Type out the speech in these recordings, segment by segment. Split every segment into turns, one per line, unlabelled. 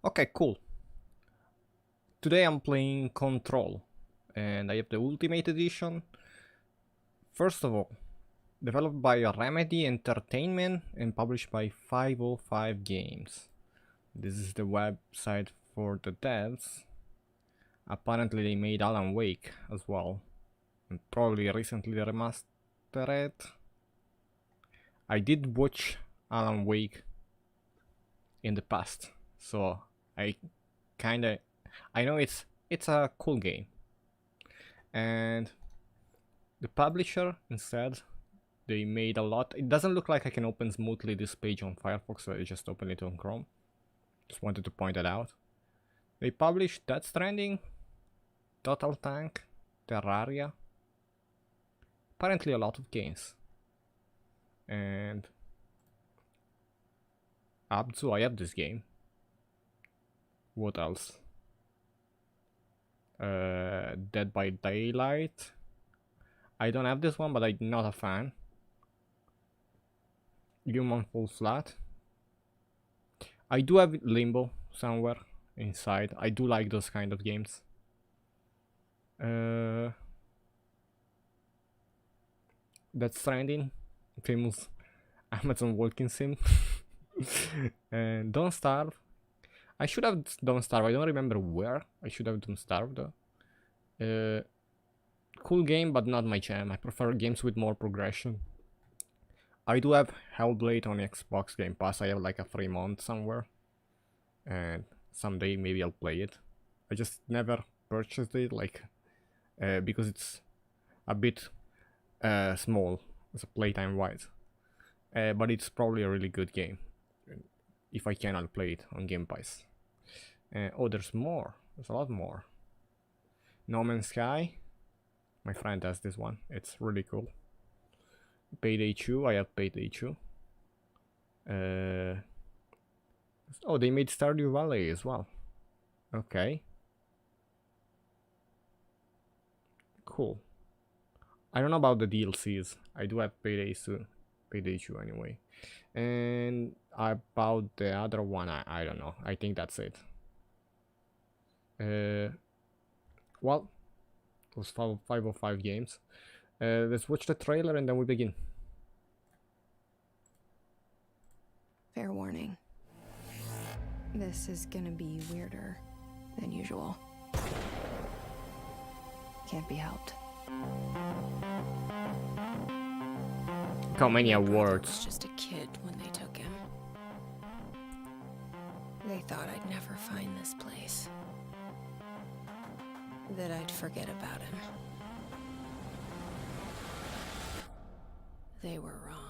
Okay, cool. Today I'm playing Control, and I have the Ultimate Edition. First of all, developed by Remedy Entertainment and published by 505 Games. This is the website for the devs. Apparently they made Alan Wake as well, and probably recently remastered. I did watch Alan Wake in the past, so I know it's a cool game. And the publisher instead, they made a lot. It doesn't look like I can open smoothly this page on Firefox, so I just opened it on Chrome. Just wanted to point that out. They published Death Stranding, Total Tank, Terraria, apparently a lot of games. And Abzu, I have this game. What else? Dead by Daylight. I don't have this one, but I'm not a fan. Human Fall Flat. I do have Limbo somewhere inside. I do like those kind of games. Death Stranding, famous Amazon walking sim. And Don't Starve. I should have Don't Starve. I don't remember where. I should have Don't Starve though. Cool game, but not my jam. I prefer games with more progression. I do have Hellblade on Xbox Game Pass. I have like a free month somewhere, and someday maybe I'll play it. I just never purchased it, like because it's a bit small as a playtime wise, but it's probably a really good game. If I can, I'll play it on Game Pass. Oh, there's more. There's a lot more. No Man's Sky. My friend has this one. It's really cool. Payday 2. I have Payday 2. Oh, they made Stardew Valley as well. Okay. Cool. I don't know about the DLCs. I do have Payday 2 anyway. And about the other one, I don't know. I think that's it. Well, it was 505 games. Let's watch the trailer and then we begin.
Fair warning. This is gonna be weirder than usual. Can't be helped.
Look how many
My brother
awards.
was just a kid when they took him. They thought I'd never find this place. That I'd forget about him. They were wrong.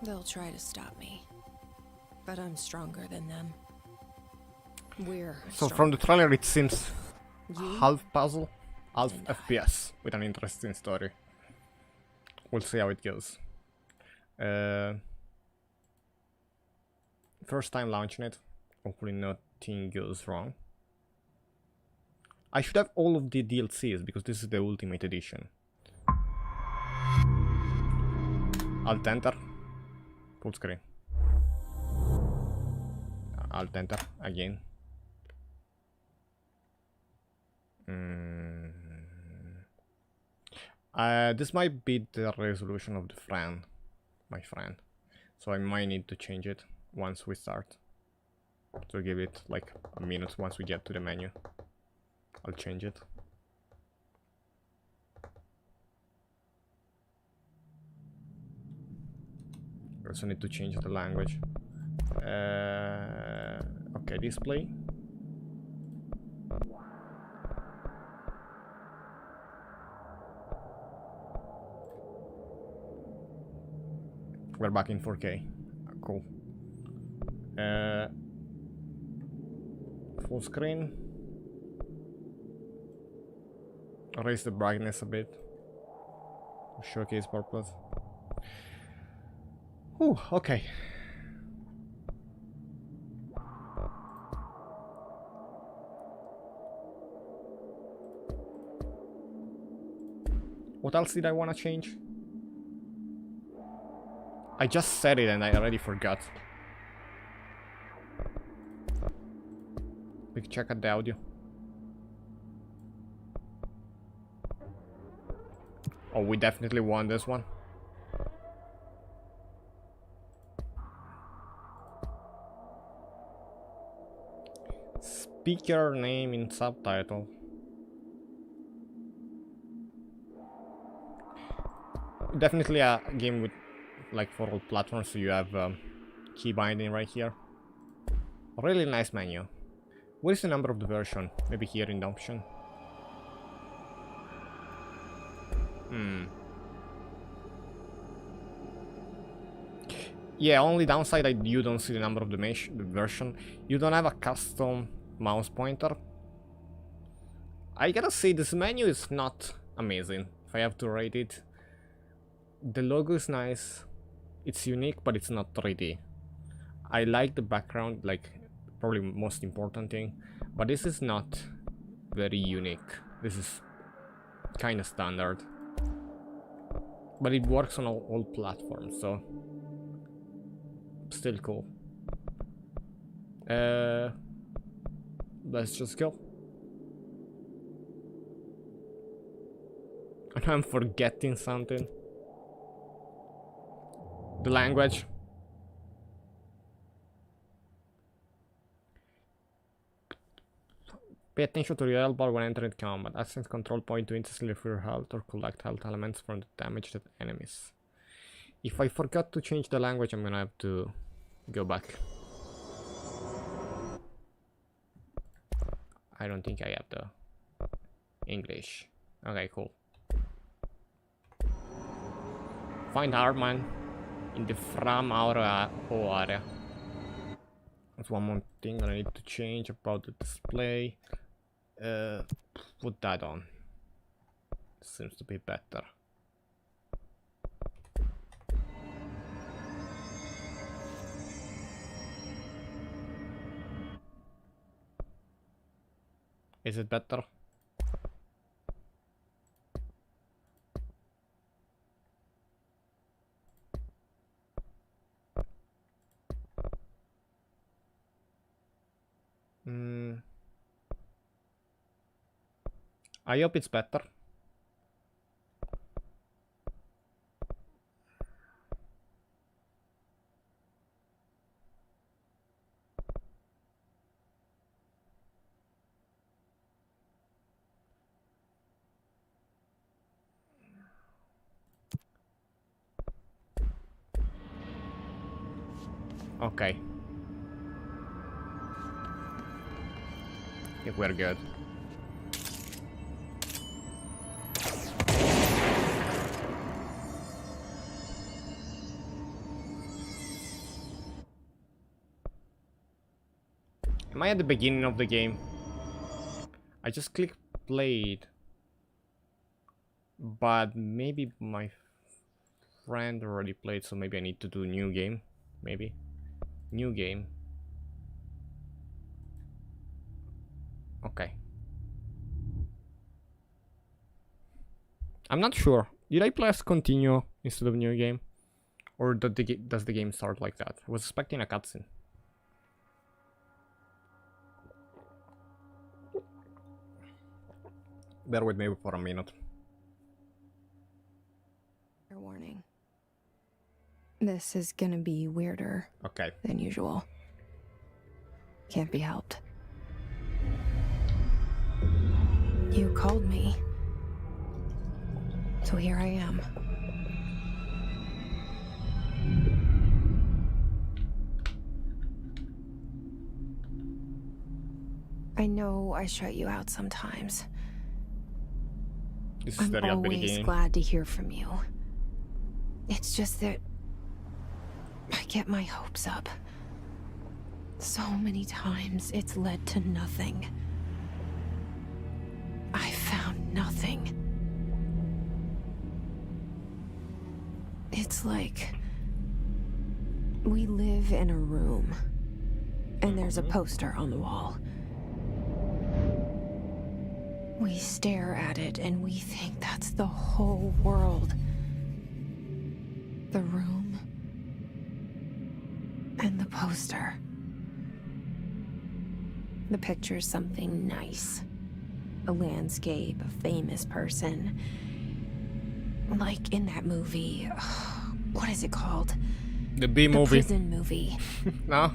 They'll try to stop me, but I'm stronger than them. We're
So from the trailer it seems
You
half puzzle, half
and I.
FPS with an interesting story. We'll see how it goes. First time launching it. Hopefully nothing goes wrong. I should have all of the DLCs because this is the Ultimate Edition. Alt Enter. Full screen. Alt Enter again. This might be the resolution of my friend. So I might need to change it once we start. So give it like a minute once we get to the menu. I'll change it. I also need to change the language. Okay, display. We're back in 4K. Cool. Full screen. Raise the brightness a bit. Showcase purpose. Whew, okay. What else did I want to change? I just said it and I already forgot. We can check out the audio. Oh, we definitely won this one. Speaker name in subtitle. Definitely a game with, like, for all platforms, so you have key binding right here. Really nice menu. What is the number of the version? Maybe here in the option. Yeah, only downside you don't see the number of the version. You don't have a custom mouse pointer. I gotta say, this menu is not amazing, if I have to rate it. The logo is nice. It's unique, but it's not 3D. I like the background, like, probably most important thing. But this is not very unique. This is kind of standard. But it works on all platforms, so still cool. Let's just go. I know I'm forgetting something. The language. Pay attention to the L bar when entering combat. Access control point to instantly refill health or collect health elements from the damaged enemies. If I forgot to change the language, I'm gonna have to go back. I don't think I have the English. Okay, cool. Find Hartman in the Fram area. That's one more thing that I need to change about the display. Put that on. Seems to be better. Is it better? I hope it's better. Okay. I think we're good. Am I at the beginning of the game? I just clicked played. But maybe my friend already played, so maybe I need to do new game. Maybe. New game. Okay. I'm not sure. Did I press continue instead of new game? Or does the game start like that? I was expecting a cutscene. Bear with me for a minute.
Warning. This is gonna be weirder than usual. Can't be helped. You called me. So here I am. I know I shut you out sometimes.
This is
I'm always glad to hear from you. It's just that get my hopes up. So many times it's led to nothing. I found nothing. It's like we live in a room, and there's a poster on the wall. We stare at it and we think that's the whole world. The room and the poster. The picture's something nice. A landscape, a famous person. Like in that movie, what is it called?
The B
The
movie.
prison movie.
No?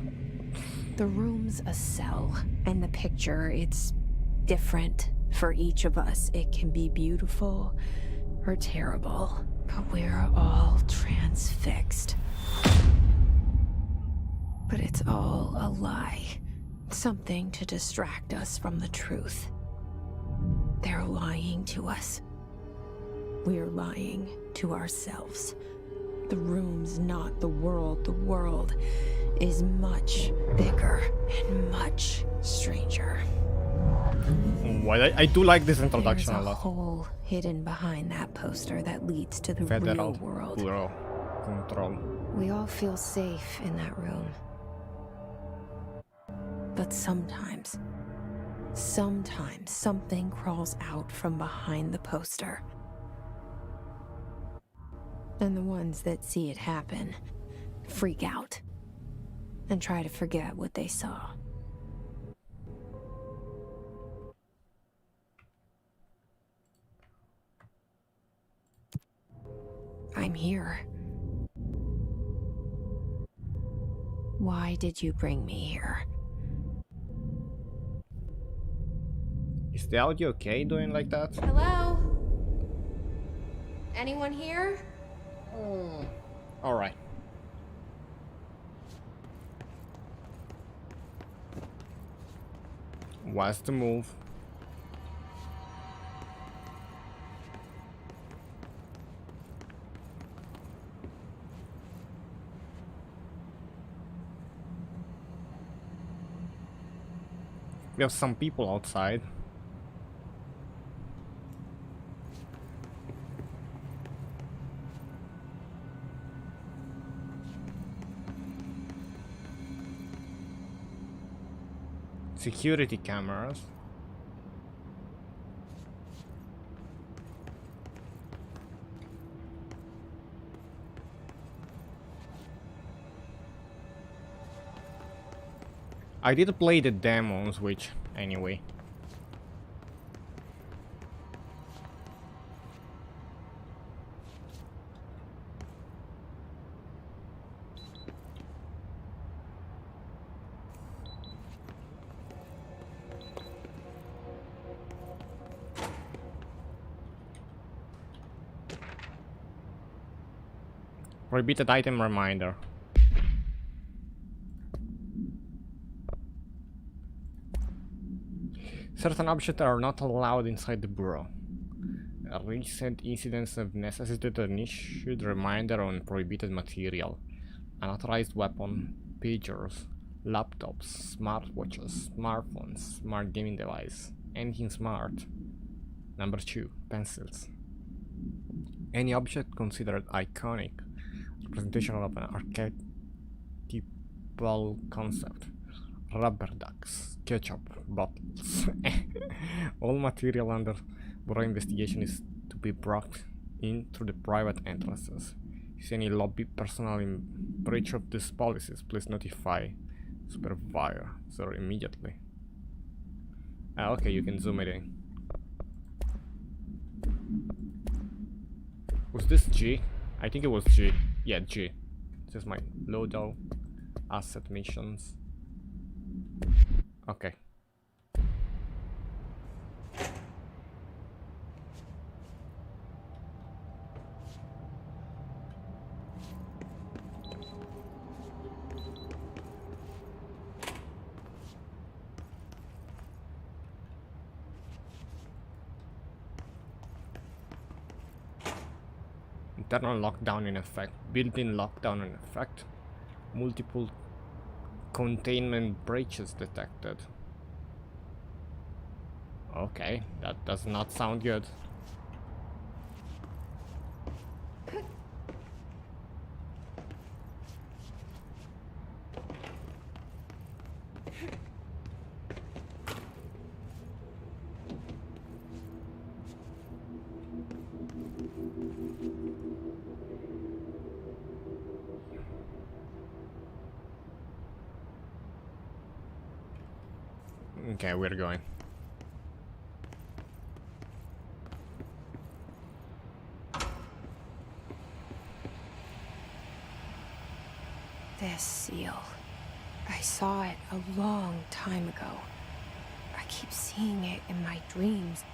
The room's a cell, and the picture, it's different for each of us. It can be beautiful or terrible, but we're all transfixed. But it's all a lie. Something to distract us from the truth. They're lying to us. We're lying to ourselves. The room's not the world. The world is much bigger and much stranger.
Well, I do like this introduction
There's
a
a
lot.
hole hidden behind that poster that leads to the
Federal
real world.
Bureau Control.
We all feel safe in that room. But sometimes something crawls out from behind the poster. And the ones that see it happen freak out and try to forget what they saw. I'm here. Why did you bring me here?
Is the audio okay doing like that?
Hello? Anyone here?
Alright. What's the move? We have some people outside. Security cameras. I did play the demos, which anyway. Repeated item reminder. Certain objects are not allowed inside the bureau. Recent incidents have necessitated an issued reminder on prohibited material. Unauthorized weapon, pagers, laptops, smartwatches, smartphones, smart gaming device, anything smart. Number 2, pencils. Any object considered iconic, representation of an archetypal concept. Rubber ducks, ketchup bottles. All material under Bureau investigation is to be brought in through the private entrances. If any lobby personnel in breach of these policies, please notify supervisor immediately. Okay, you can zoom it in. Was this G? I think it was G. Yeah, G. This is my loadout, asset missions. Okay. Internal lockdown in effect. Built-in lockdown in effect. Multiple containment breaches detected. Okay, that does not sound good. Okay, we're going.
This seal. I saw it a long time ago. I keep seeing it in my dreams.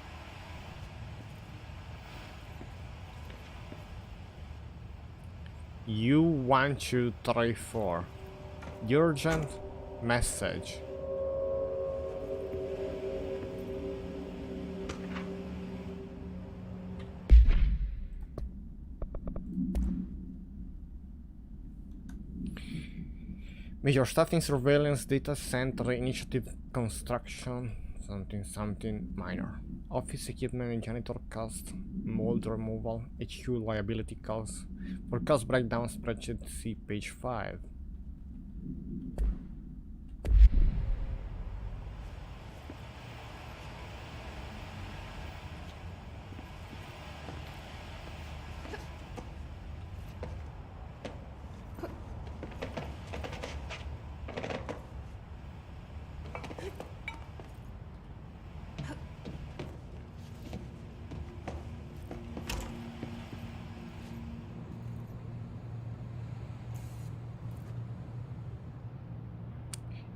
U1234. Urgent message. Major staffing surveillance data center initiative construction something minor. Office equipment and janitor cost, mold removal, HQ liability costs. For cost breakdown spreadsheet, see page 5.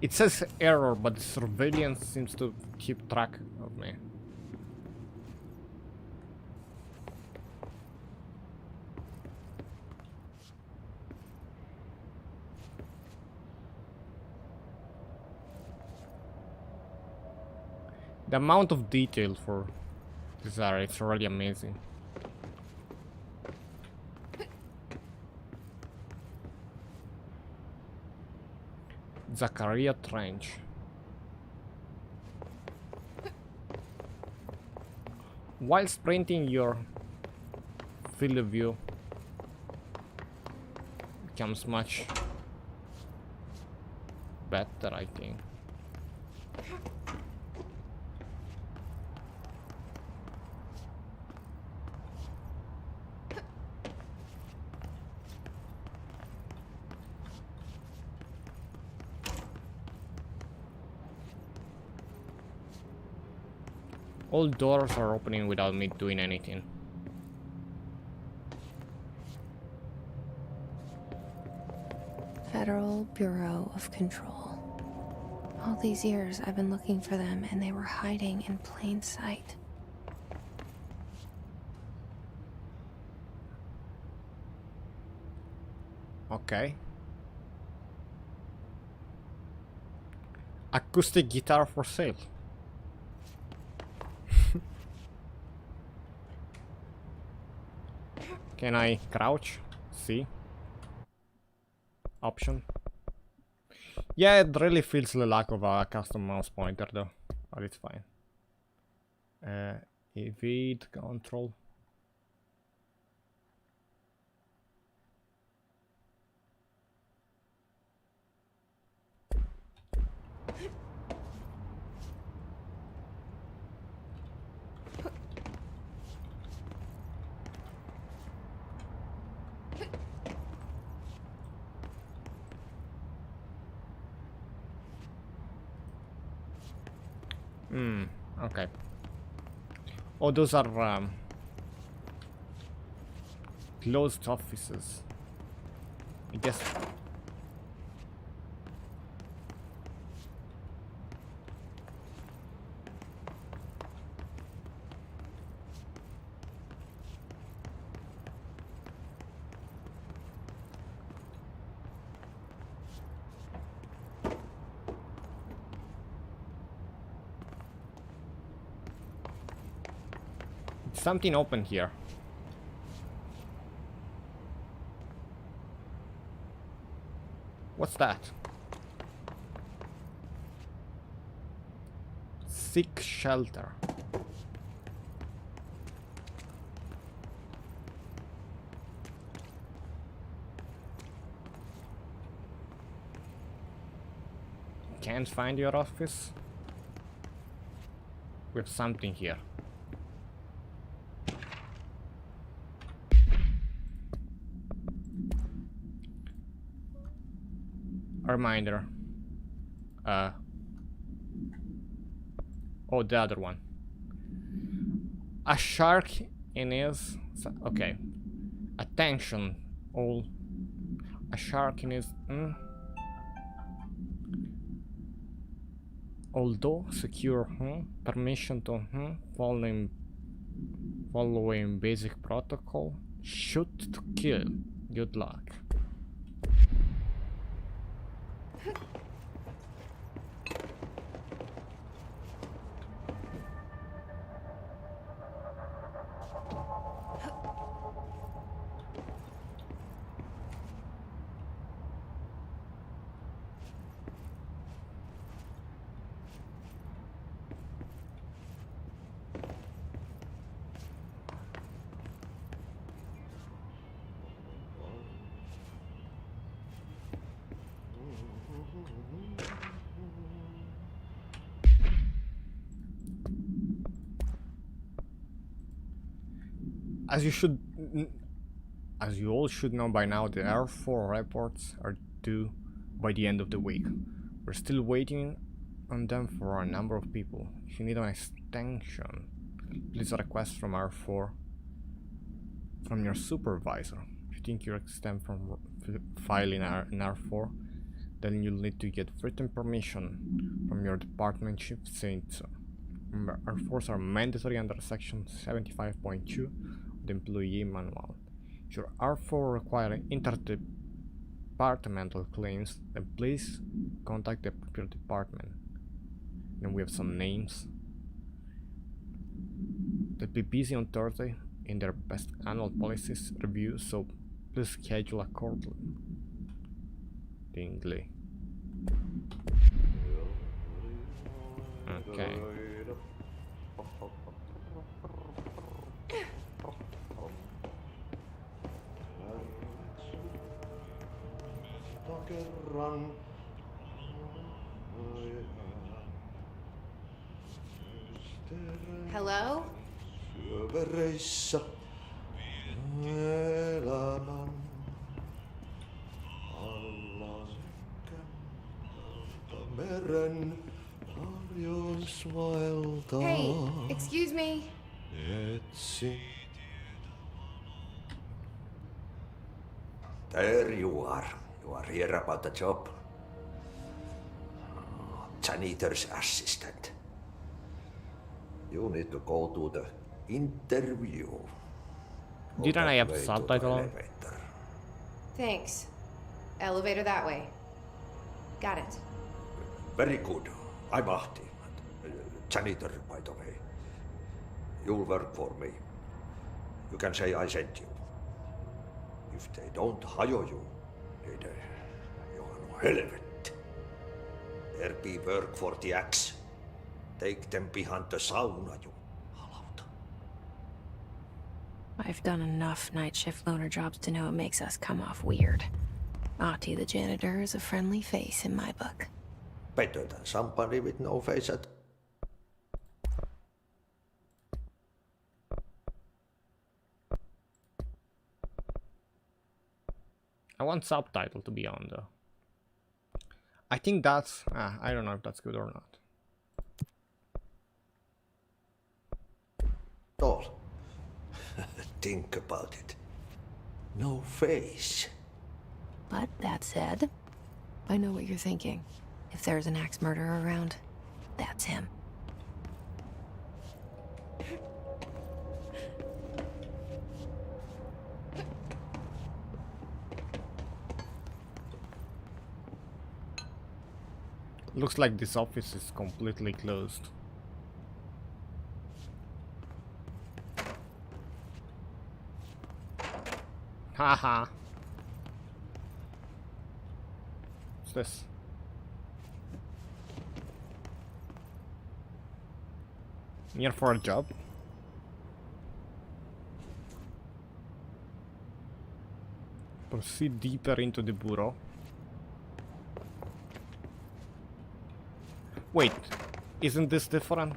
It says error, but the surveillance seems to keep track of me. The amount of detail for this area is already amazing. Zachariah Trench. While sprinting, your field of view becomes much better, I think. All doors are opening without me doing anything.
Federal Bureau of Control. All these years I've been looking for them and they were hiding in plain sight.
Okay. Acoustic guitar for sale. Can I crouch? See? Option. Yeah, it really feels the lack of a custom mouse pointer though, but it's fine. Evade, control. Okay. Oh, those are closed offices. I guess. Something open here. What's that? Sick shelter. Can't find your office? We have something here. A reminder. Oh, the other one. A shark in his... Okay. Attention, all. A shark in his... Although secure, permission to following basic protocol. Shoot to kill. Good luck. As you all should know by now, the R4 reports are due by the end of the week. We're still waiting on them for a number of people. If you need an extension, please request from R4 from your supervisor. If you think you're exempt from filing an R4, then you'll need to get written permission from your department chief saying so. Remember, R4s are mandatory under section 75.2 of the employee manual. If your R4 requires interdepartmental claims, then please contact the appropriate department. Then we have some names. They'll be busy on Thursday in their best annual policies review, so please schedule accordingly. Okay.
Hello?
Syövereissä elämän alla senkän meren tarjousvaeltaa.
Hey, excuse me.
Etsi. There you are. You are here about the job. Janitor's assistant. You need to go to the interview.
Didn't I have subtitle on?
Thanks. Elevator that way. Got it.
Very good. I'm Ahti. Janitor, by the way. You'll work for me. You can say I sent you. If they don't hire you, niin Johan helvet. There be work for the axe. Take them behind the sauna, you halauta.
I've done enough night shift loner jobs to know it makes us come off weird. Ahti the janitor is a friendly face in my book.
Better than somebody with no face at...
I want subtitle to be on though. I think that's... I don't know if that's good or not.
All. Think about it. No face.
But that said, I know what you're thinking. If there's an axe murderer around, that's him.
Looks like this office is completely closed. Haha. What's this? Here for a job? Proceed deeper into the bureau. Wait, isn't this different?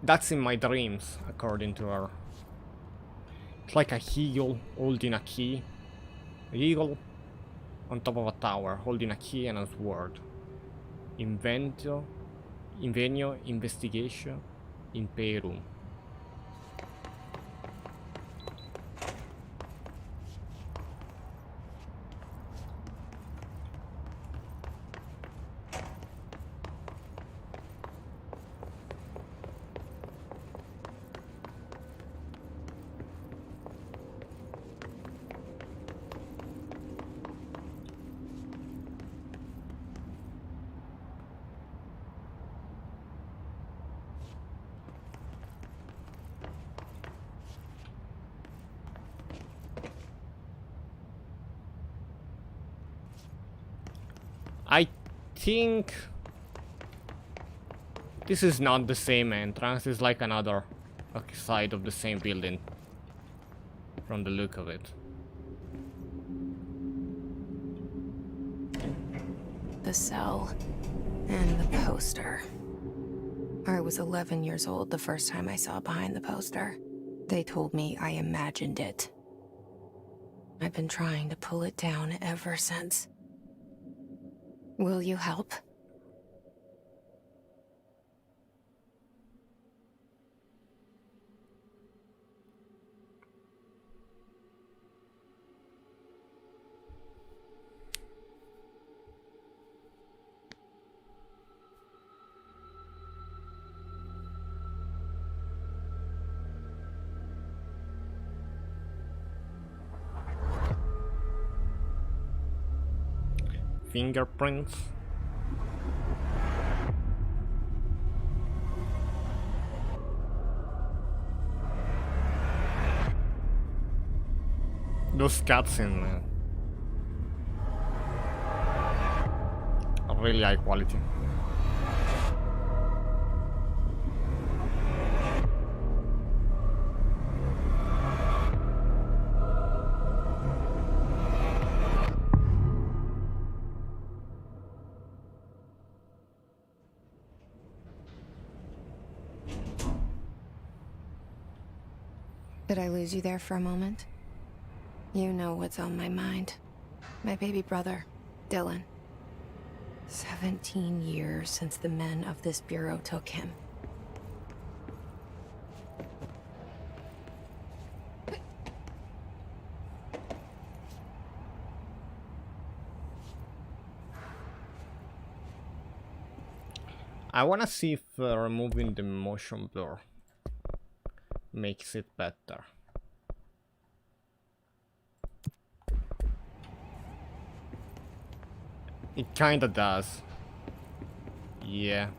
That's in my dreams, according to her. It's like a eagle holding a key. An eagle on top of a tower, holding a key and a sword. Invenio, investigation, imperum. I think this is not the same entrance, it's like another side of the same building from the look of it.
The cell and the poster. I was 11 years old the first time I saw behind the poster. They told me I imagined it. I've been trying to pull it down ever since. Will you help?
Fingerprints. Those cutscenes are really high quality.
Did I lose you there for a moment? You know what's on my mind. My baby brother, Dylan. 17 years since the men of this bureau took him.
I wanna see if removing the motion blur makes it better. It kinda does. Yeah.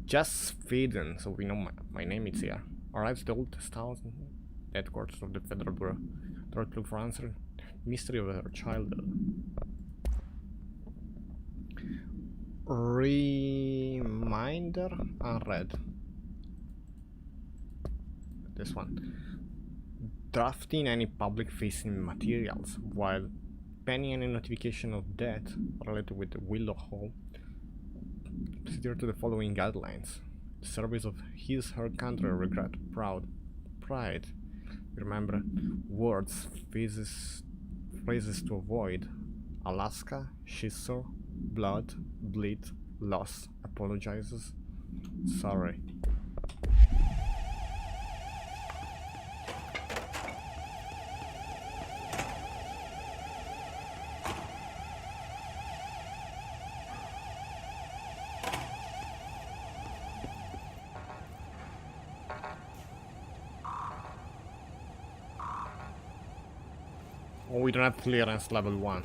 Just feeding, so we know my name is here. Arrives the oldest house in headquarters of the Federal Bureau. Try to look for answer. Mystery of her childhood. Reminder unread. This one. Drafting any public facing materials while penning any notification of death related with the Willow Hall. Adhere to the following guidelines. The service of her country, regret, proud, pride. Remember, words, faces, phrases to avoid: Alaska, Shiso, blood, bleed, loss, apologizes, sorry. Oh, we don't have clearance level 1.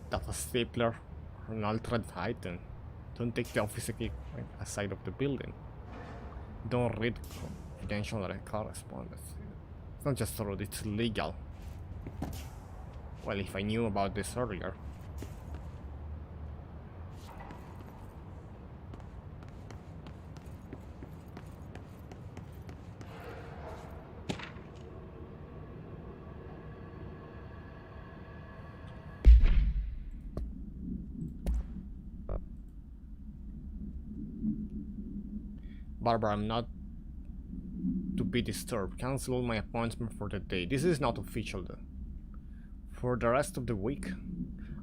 Data stapler, an altered item. Don't take the office key aside of the building. Don't read confidential correspondence. It's not just rude, it's illegal. Well, if I knew about this earlier. Barbara, I'm not to be disturbed. Cancel my appointment for the day. This is not official though. For the rest of the week,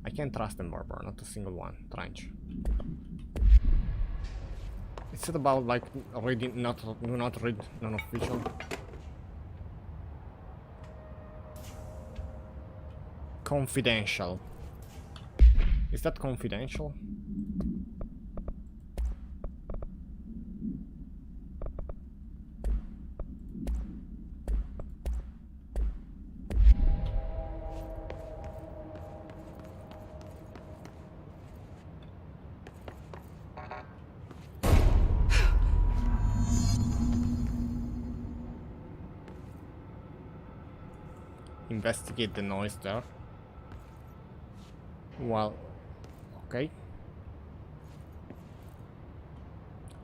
I can't trust them, Barbara. Not a single one. Trench. It's not about like reading, do not read non-official. Confidential. Is that confidential? Investigate the noise there. Well, okay.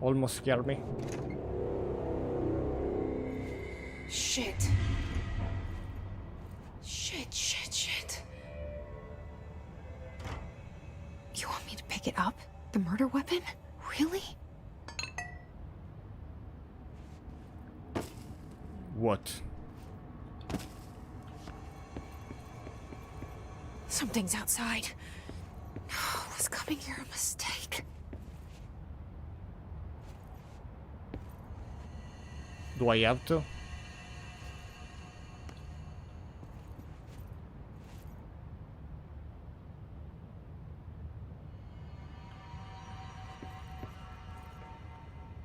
Almost scared me.
Shit. Shit. You want me to pick it up? The murder weapon? Really?
What?
Something's outside. Was coming here a mistake?
Do I have to?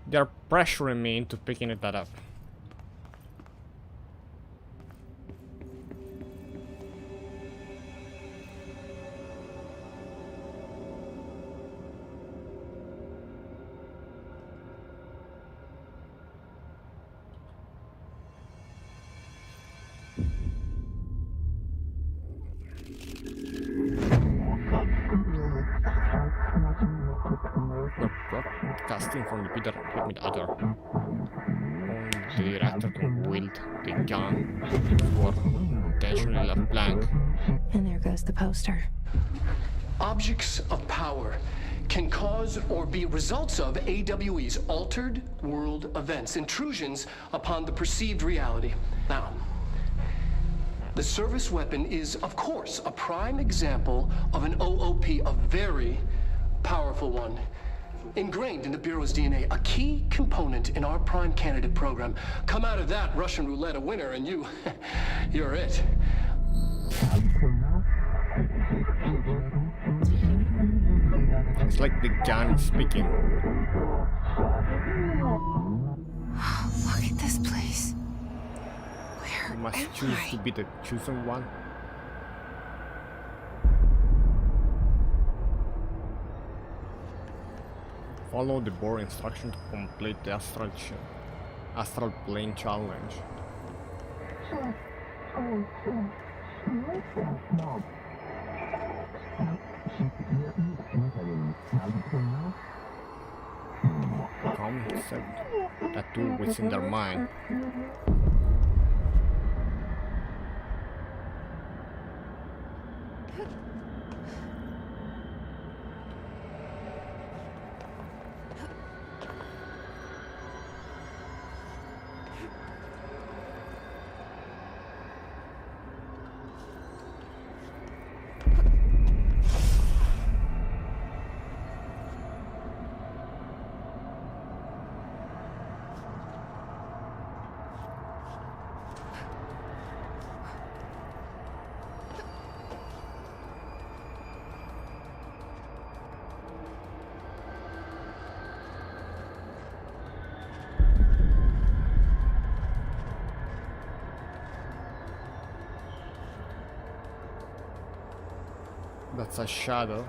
They're pressuring me into picking it up. Broadcasting from the pyramid other. The director can wield the gun for intentionally left blank.
And there goes the poster.
Objects of power can cause or be results of AWE's altered world events, intrusions upon the perceived reality. Now, the service weapon is, of course, a prime example of an OOP, a very powerful one. Ingrained in the Bureau's DNA, a key component in our prime candidate program. Come out of that Russian roulette a winner and you're it.
It's like the gun is speaking.
Look at this place.
You
Where
must
am
choose
I?
to be the chosen one. Follow the board instruction to complete the astral plane challenge. concept tattoo within their mind. That's a shadow.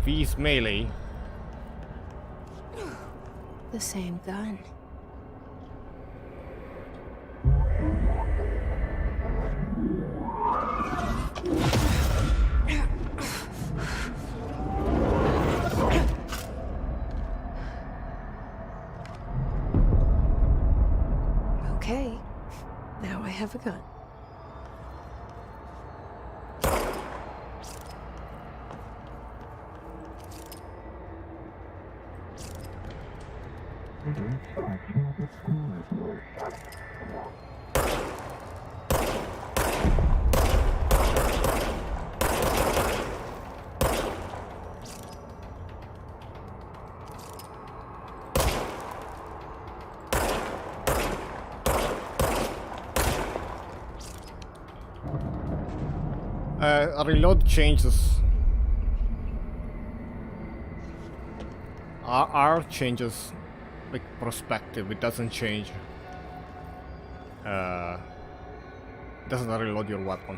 V's melee.
The same gun. Okay, now I have a gun.
Reload changes. R changes like perspective. It doesn't change. Doesn't reload your weapon.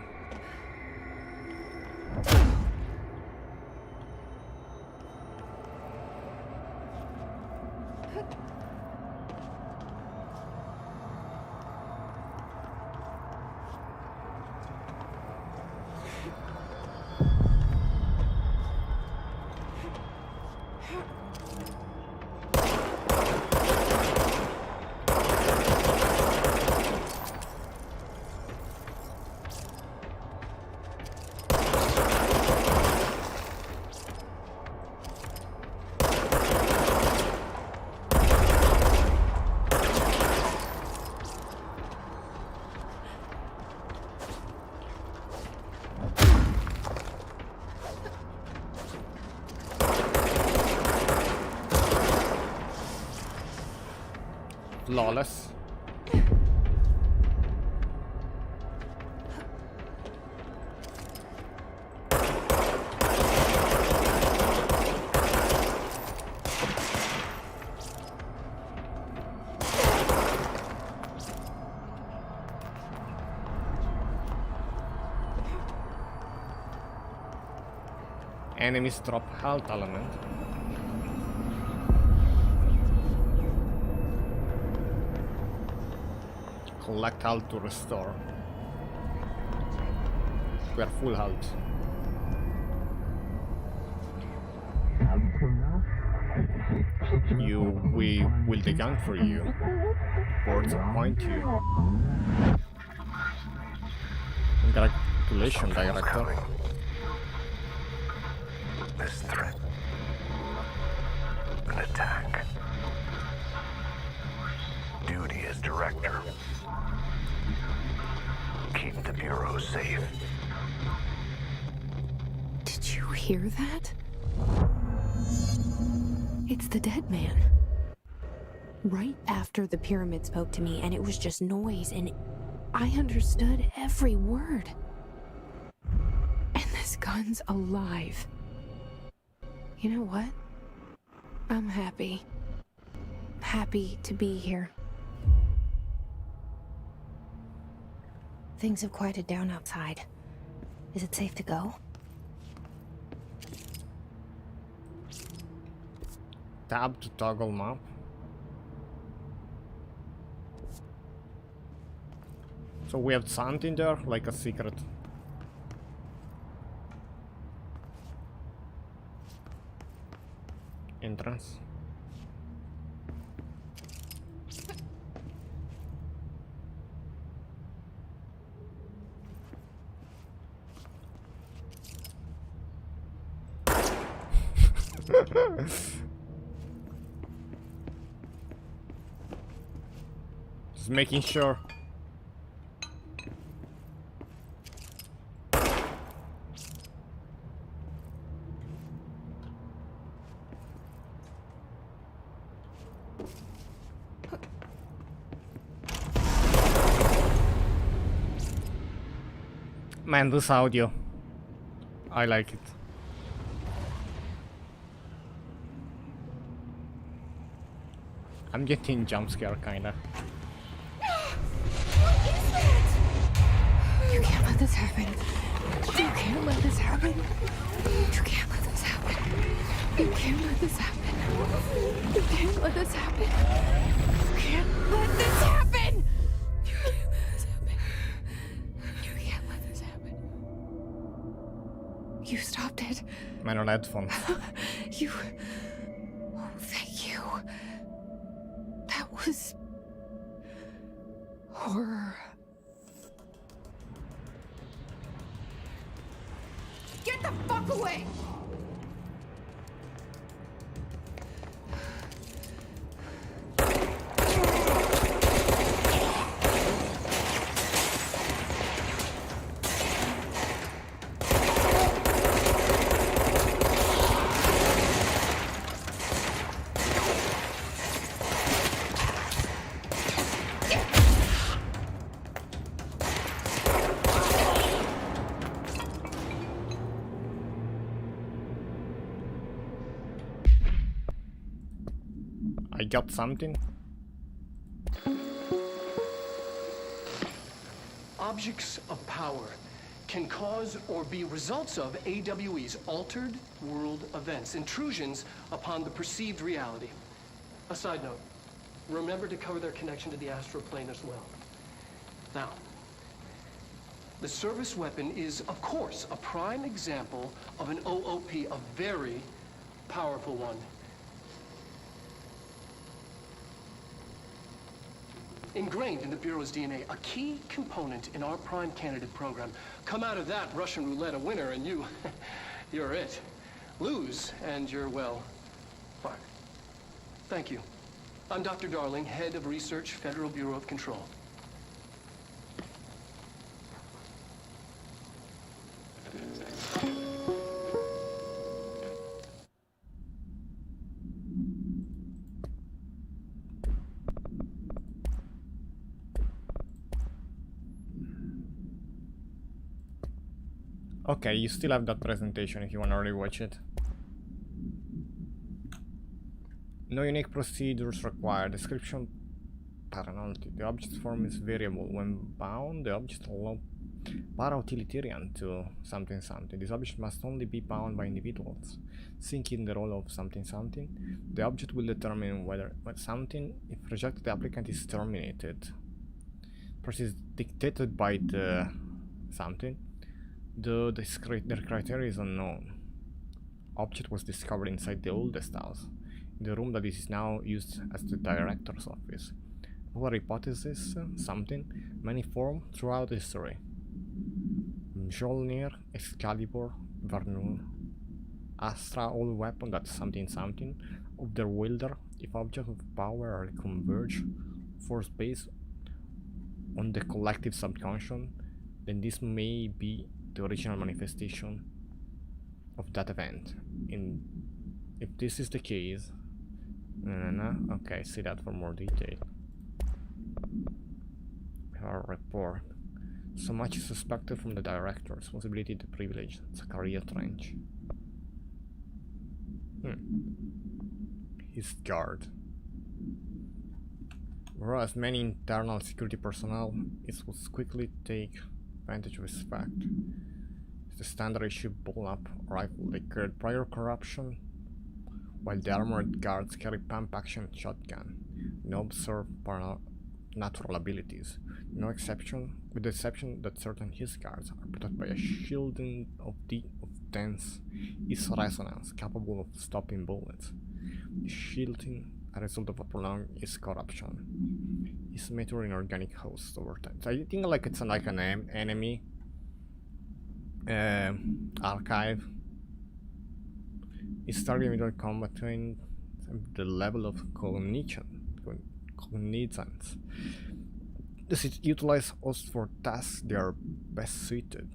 Flawless. Enemies drop health element. Collect health to restore. We are full health. We will dig gun for you. Boards appoint you. Congratulations, Director.
This threat. An attack. Duty as Director. Keep the Bureau safe.
Did you hear that? It's the dead man. Right after the pyramid spoke to me, and it was just noise, and I understood every word. And this gun's alive. You know what? I'm happy. Happy to be here. Things have quieted down outside. Is it safe to go?
Tab to toggle map. So we have something there, like a secret. Entrance. Just making sure. Man, this audio. I like it. I'm getting jump scare kinda.
You can't let this happen. You can't let this happen. You can't let this happen. You can't let this happen. You can't let this happen. You can't let this happen. You can't let this happen. You can't let this happen. You stopped it.
Man on headphones.
You. Oh, thank you. That was horror. Get the fuck away!
I got something.
Objects of power can cause or be results of AWE's altered world events, intrusions upon the perceived reality. A side note, remember to cover their connection to the astral plane as well. Now, the service weapon is, of course, a prime example of an OOP, a very powerful one. Ingrained in the Bureau's DNA, a key component in our prime candidate program. Come out of that Russian roulette a winner and you're it. Lose and you're, well, fired. Thank you. I'm Dr. Darling, head of research, Federal Bureau of Control.
Okay, you still have that presentation if you wanna rewatch it. No unique procedures required. Description paranoid. The object form is variable. When bound, the object allows para-utilitarian to something something. This object must only be bound by individuals. Sinking the role of something something. The object will determine whether something, if rejected, the applicant is terminated. Process is dictated by the something. The criteria is unknown. Object was discovered inside the oldest house, in the room that is now used as the director's office. Our hypothesis, something, many form throughout history. Mjolnir, Excalibur, Vernun, Astra, all weapon that something something, of their wielder, if objects of power are converged, force based on the collective subconscious, then this may be the original manifestation of that event. If this is the case, okay, see that for more detail. Our report. So much is suspected from the director. Responsibility the privilege. Zachariah Trench. His guard. Whereas many internal security personnel, it will quickly take advantage of this fact. It's the standard issue bull-up rifle. They carried prior corruption while the armored guards carry pump-action shotgun. No observed natural abilities, no exception, with the exception that certain his guards are protected by a shielding of dense is resonance capable of stopping bullets. The shielding, a result of a prolonged is corruption, is maturing organic hosts over time. So I think like it's like an enemy archive. It's targeting middle combat train the level of cognizance. Does it utilize hosts for tasks they are best suited?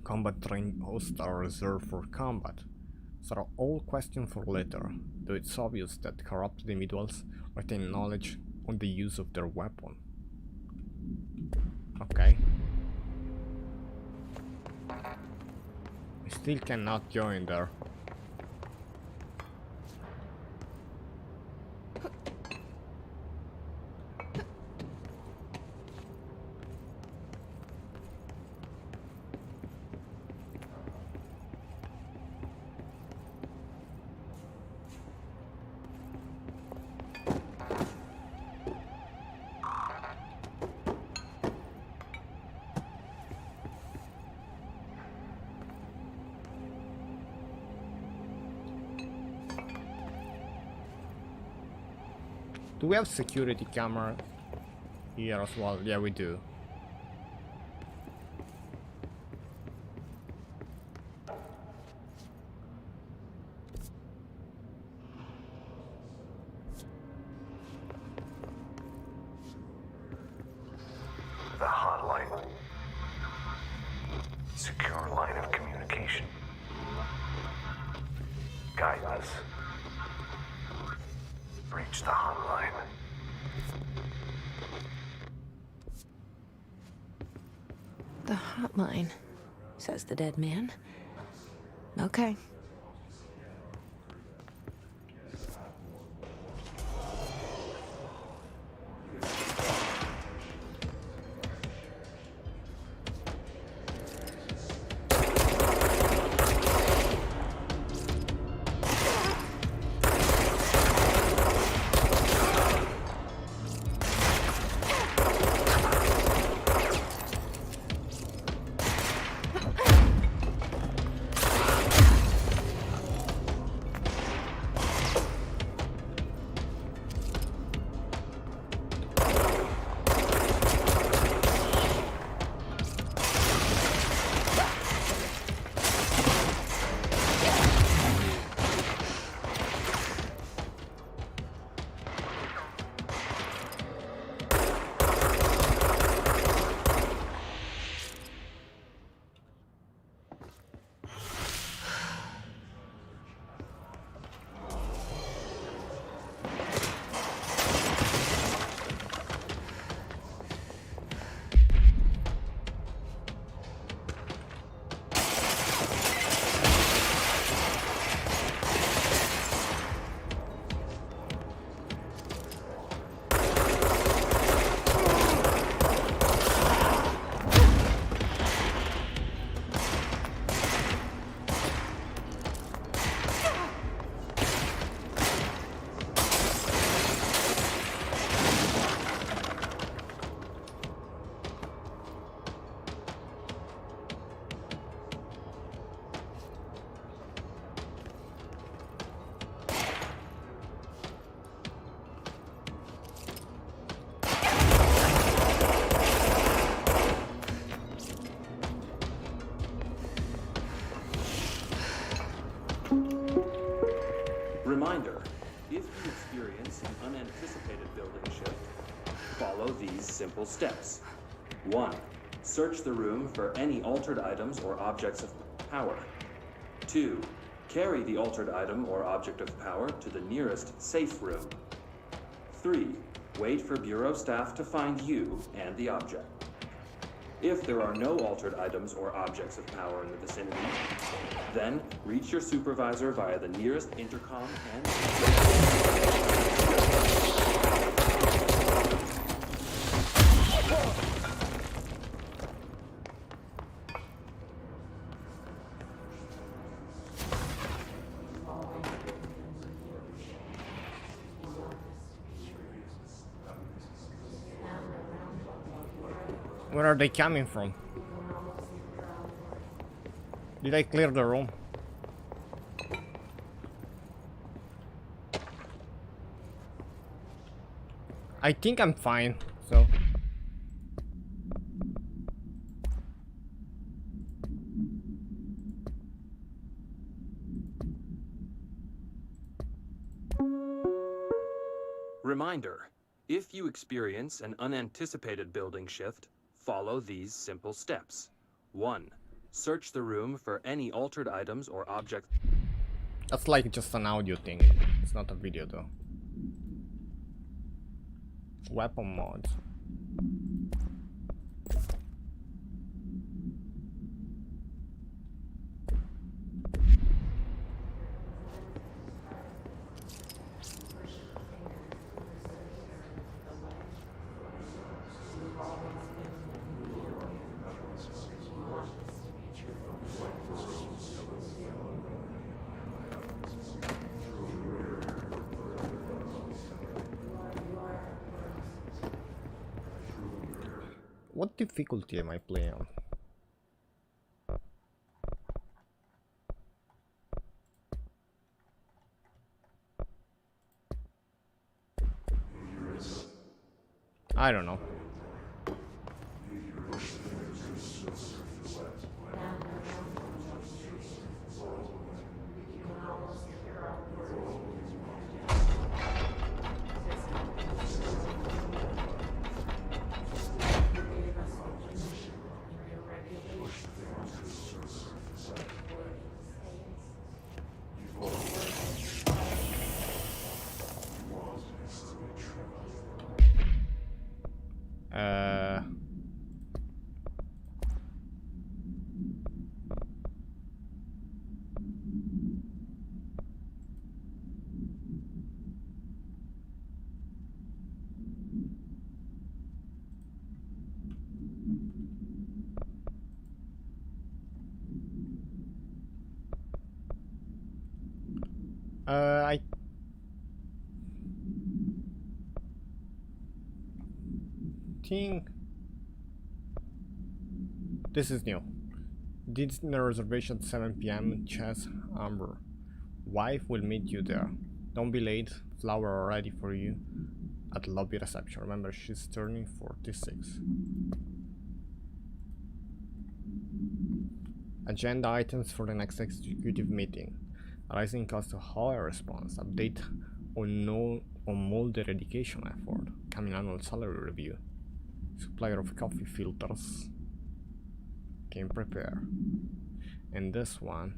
Combat trained hosts are reserved for combat. So are all questions for later, though it's obvious that corrupted individuals retain knowledge on the use of their weapon. Okay. I still cannot join there. Do we have security camera here as well? Yeah, we do.
The hotline. Secure line of communication. Guide us. Reach the hotline.
The hotline, says the dead man. Okay.
Reminder, if you experience an unanticipated building shift, follow these simple steps. 1. Search the room for any altered items or objects of power. 2. Carry the altered item or object of power to the nearest safe room. 3. Wait for Bureau staff to find you and the object. If there are no altered items or objects of power in the vicinity, then reach your supervisor via the nearest intercom and...
Where are they coming from? Did I clear the room? I think I'm fine, so...
Reminder, if you experience an unanticipated building shift, follow these simple steps. 1. Search the room for any altered items or objects.
That's like just an audio thing. It's not a video though. Weapon mods. What difficulty am I playing on? I don't know. I think this is new. Dinner reservation at 7 p.m. Chess Amber. Wife will meet you there. Don't be late. Flower are ready for you at lobby reception. Remember, she's turning 46. Agenda items for the next executive meeting. Rising cost of higher response. Update on molder education effort. Coming annual salary review. Supplier of coffee filters. Game prepare. And this one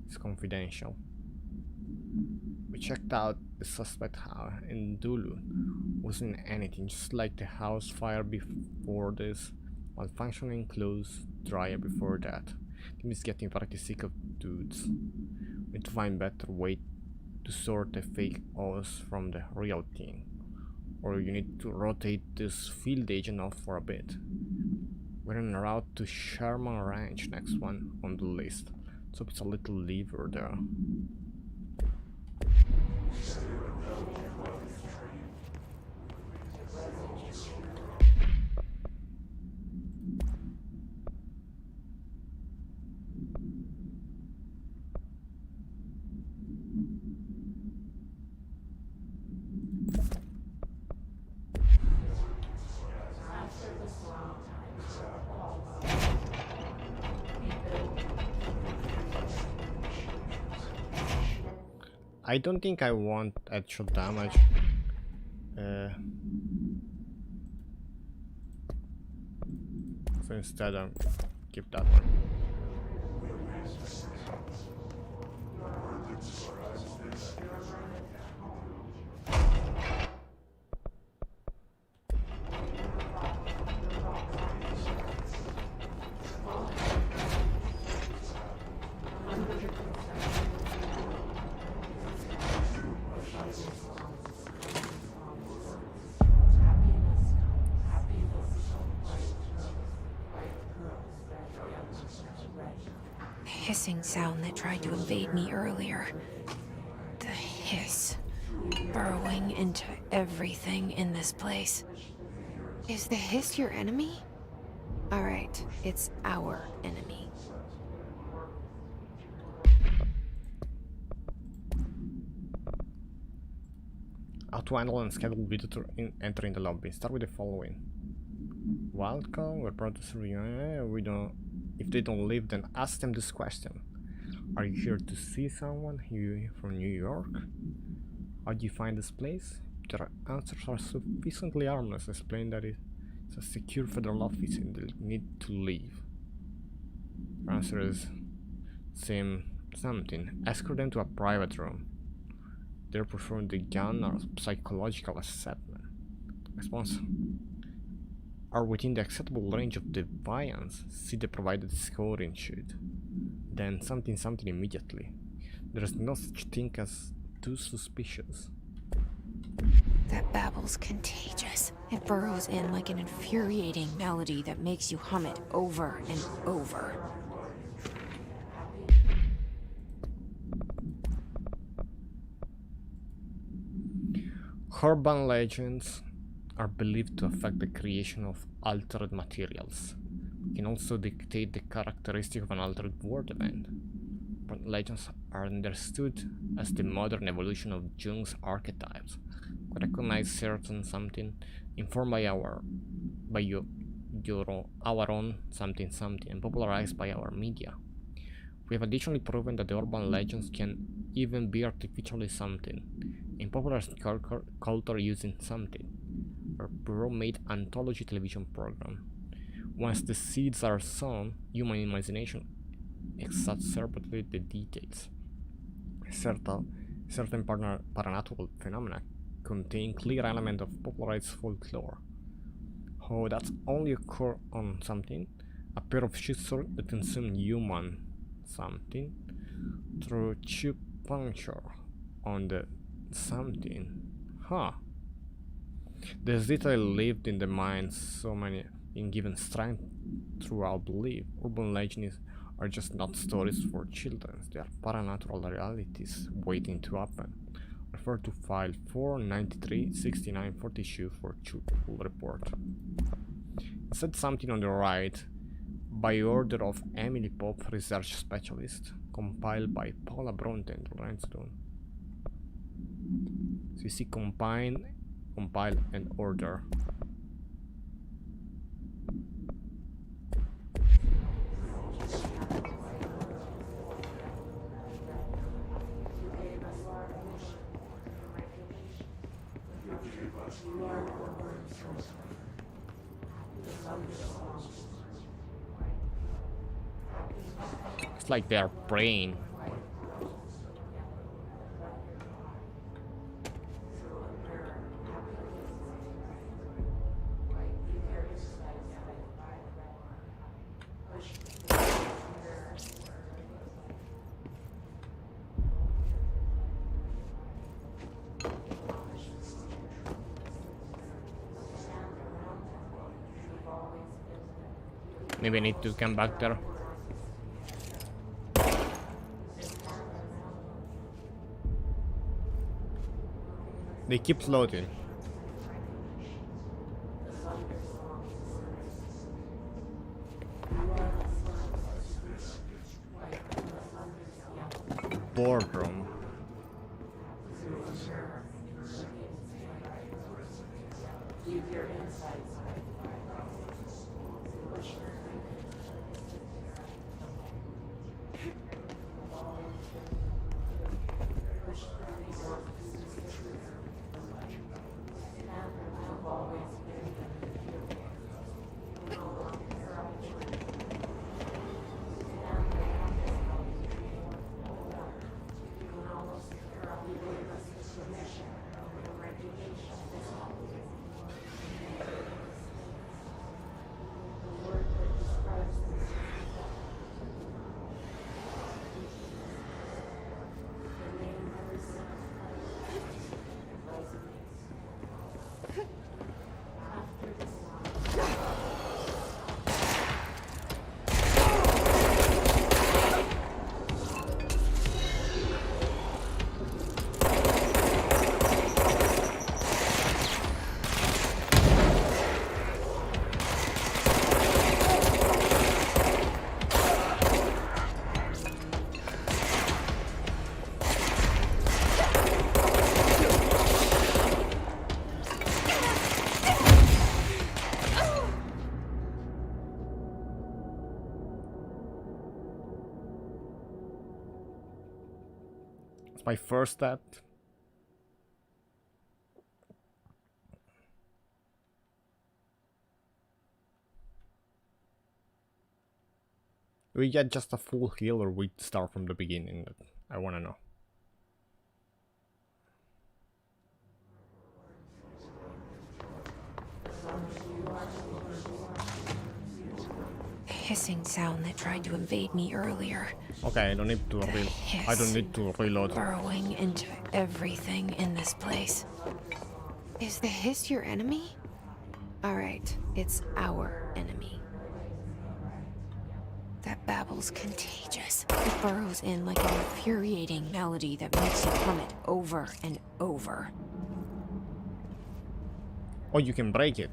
is confidential. We checked out the suspect house in Dulu. Wasn't anything, just like the house fire before this. Malfunctioning clothes dryer before that. Team is getting pretty sick of dudes. We need to find better way to sort the fake oils from the real thing. Or you need to rotate this field agent off for a bit. We're en route to Sherman Ranch, next one on the list. So it's a little lever there. I don't think I want actual damage. So instead I'll keep that one.
Hissing sound that tried to invade me earlier. The hiss, burrowing into everything in this place. Is the Hiss your enemy? Alright, it's our enemy.
How to handle and schedule visitor entering the lobby. Start with the following. Welcome, we're proud to serve you. We don't. If they don't leave, then ask them this question. Are you here to see someone here from New York? How do you find this place? Their answers are sufficiently harmless. Explain that it's a secure federal office and they need to leave. Their answer is something. Escort them to a private room. They're performing the gun or psychological assessment. Response are within the acceptable range of defiance. See the provided scoring sheet. Then something immediately. There is no such thing as too suspicious.
That babble's contagious. It burrows in like an infuriating melody that makes you hum it over and over.
Urban legends are believed to affect the creation of altered materials. They can also dictate the characteristic of an altered world event. Urban legends are understood as the modern evolution of Jung's archetypes. We recognize certain something informed by our own something and popularized by our media. We have additionally proven that the urban legends can even be artificially something. In popular culture using something, a bureau-made anthology television program. Once the seeds are sown, human imagination exacerbates the details. Certain paranatural phenomena contain clear elements of popularized folklore. How that only occur on something, a pair of scissors that consume human something through tube puncture on the something. This detail lived in the mind so many in given strength throughout belief. Urban legends are just not stories for children, they are paranatural realities waiting to happen. Refer to file 493-6942 for full report. It said something on the right, by order of Emily Pope, research specialist, compiled by Paula Bronte and Lorenzo Dunn. So you see compile, and order. It's like they're praying. Maybe I need to come back there. They keep floating. Boardroom. That's my first stat. We get just a full heal or we start from the beginning? I wanna know.
Hissing sound that tried to invade me earlier.
Okay, I don't need to I don't need to reload.
Burrowing into everything in this place. Is the hiss your enemy? Alright, it's our enemy. That babble's contagious. It burrows in like an infuriating melody that makes you hum it over and over.
Oh, you can break it.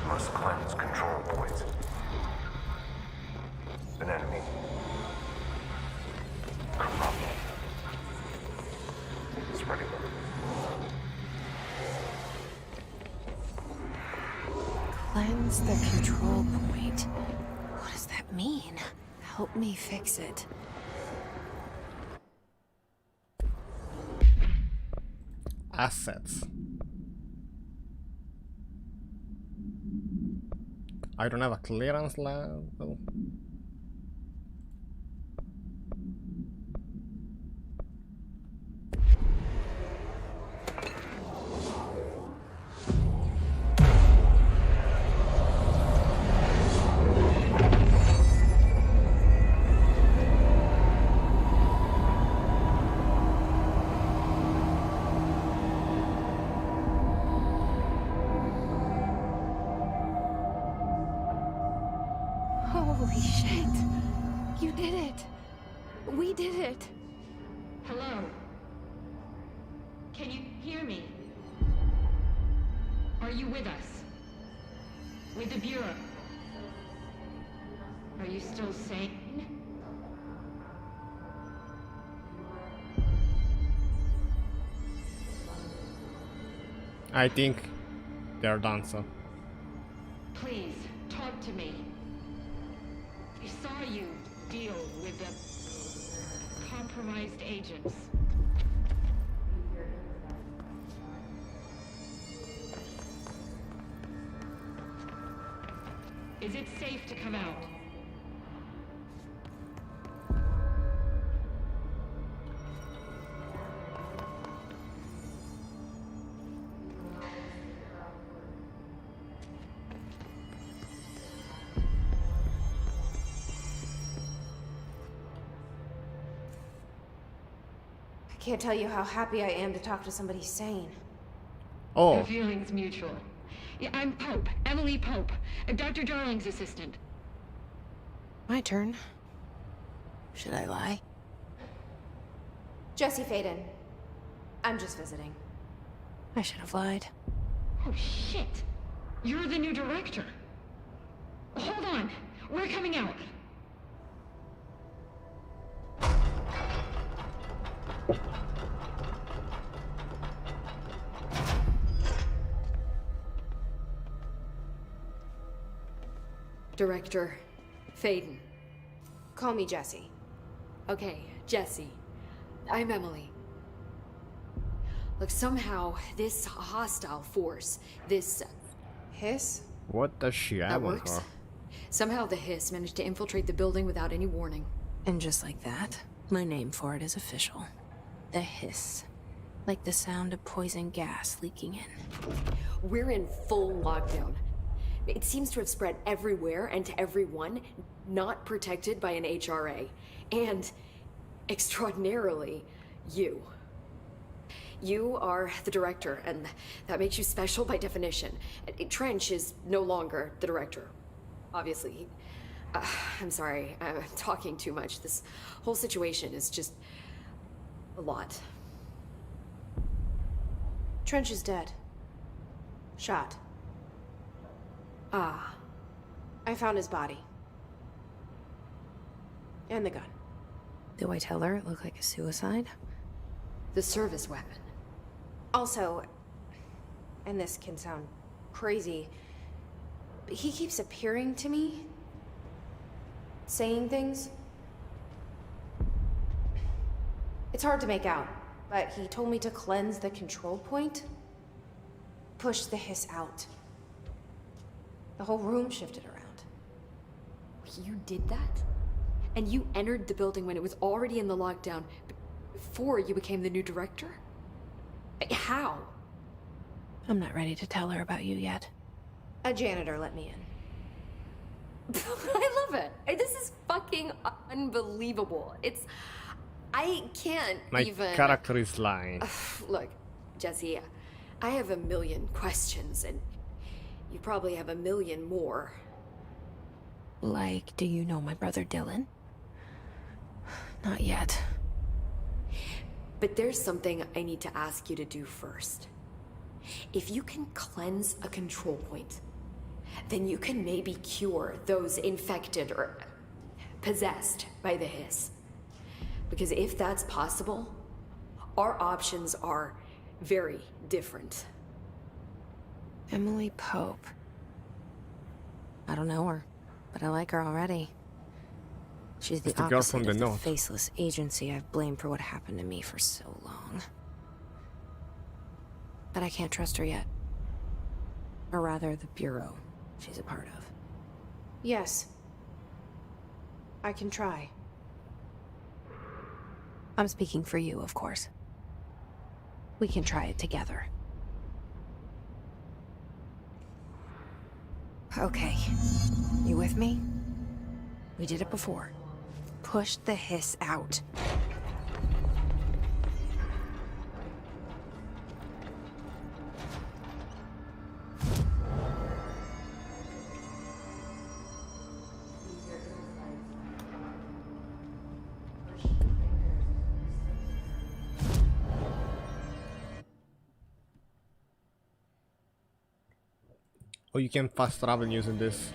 Must cleanse control points. An enemy. Corrupt. Spreading them.
Cleanse the control point. What does that mean? Help me fix it.
Assets. I don't have a clearance level.
Holy shit! You did it! We did it!
Hello? Can you hear me? Are you with us? With the Bureau? Are you still sane?
I think they're done, so.
Please, talk to me. We saw you deal with the compromised agents. Is it safe to come out?
I can't tell you how happy I am to talk to somebody sane.
Oh,
The feeling's mutual. Yeah, I'm Pope, Emily Pope, Dr. Darling's assistant.
My turn. Should I lie?
Jesse Faden. I'm just visiting.
I should have lied.
Oh, shit. You're the new director. Hold on. We're coming out.
Director Faden.
Call me Jesse.
Okay, Jesse. I'm Emily. Like somehow this hostile force, this
Hiss?
What does she
that
have on
works.
her?
Somehow the hiss managed to infiltrate the building without any warning.
And just like that, my name for it is official. The hiss. Like the sound of poison gas leaking in.
We're in full lockdown. It seems to have spread everywhere and to everyone, not protected by an HRA. And, extraordinarily, you. You are the director, and that makes you special by definition. Trench is no longer the director. Obviously. I'm sorry, I'm talking too much. This whole situation is just a lot.
Trench is dead. Shot.
Ah,
I found his body. And the gun. Do I tell her it looked like a suicide?
the service weapon.
Also, and this can sound crazy, but he keeps appearing to me, saying things. It's hard to make out, but he told me to cleanse the control point, push the hiss out. The whole room shifted around.
You did that? And you entered the building when it was already in the lockdown, before you became the new director? How?
I'm not ready to tell her about you yet. A janitor let me in.
I love it. This is fucking unbelievable. I can't
My
even...
character is lying.
Look, Jesse, I have a million questions, and you probably have a million more.
Like, do you know my brother Dylan? Not yet.
But there's something I need to ask you to do first. If you can cleanse a control point, then you can maybe cure those infected or possessed by the hiss. Because if that's possible, our options are very different.
Emily Pope. I don't know her, but I like her already. She's the
It's the girl
opposite
from the
of the
north.
faceless agency I've blamed for what happened to me for so long. But I can't trust her yet. Or rather, the Bureau she's a part of. Yes. I can try. I'm speaking for you, of course. We can try it together. Okay. You with me? We did it before. Push the hiss out.
Oh, you can fast travel using this.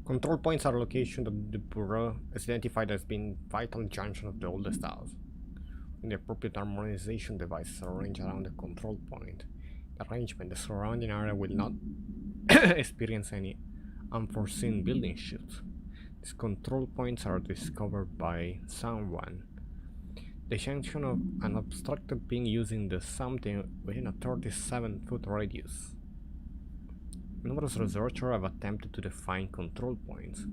Control points are locations that the Bureau has identified as being vital junction of the oldest house. When the appropriate harmonization devices are arranged around the control point, the arrangement, the surrounding area will not experience any unforeseen building shifts. These control points are discovered by someone. The junction of an obstructed being using the something within a 37-foot radius. Numerous researchers have attempted to define control points,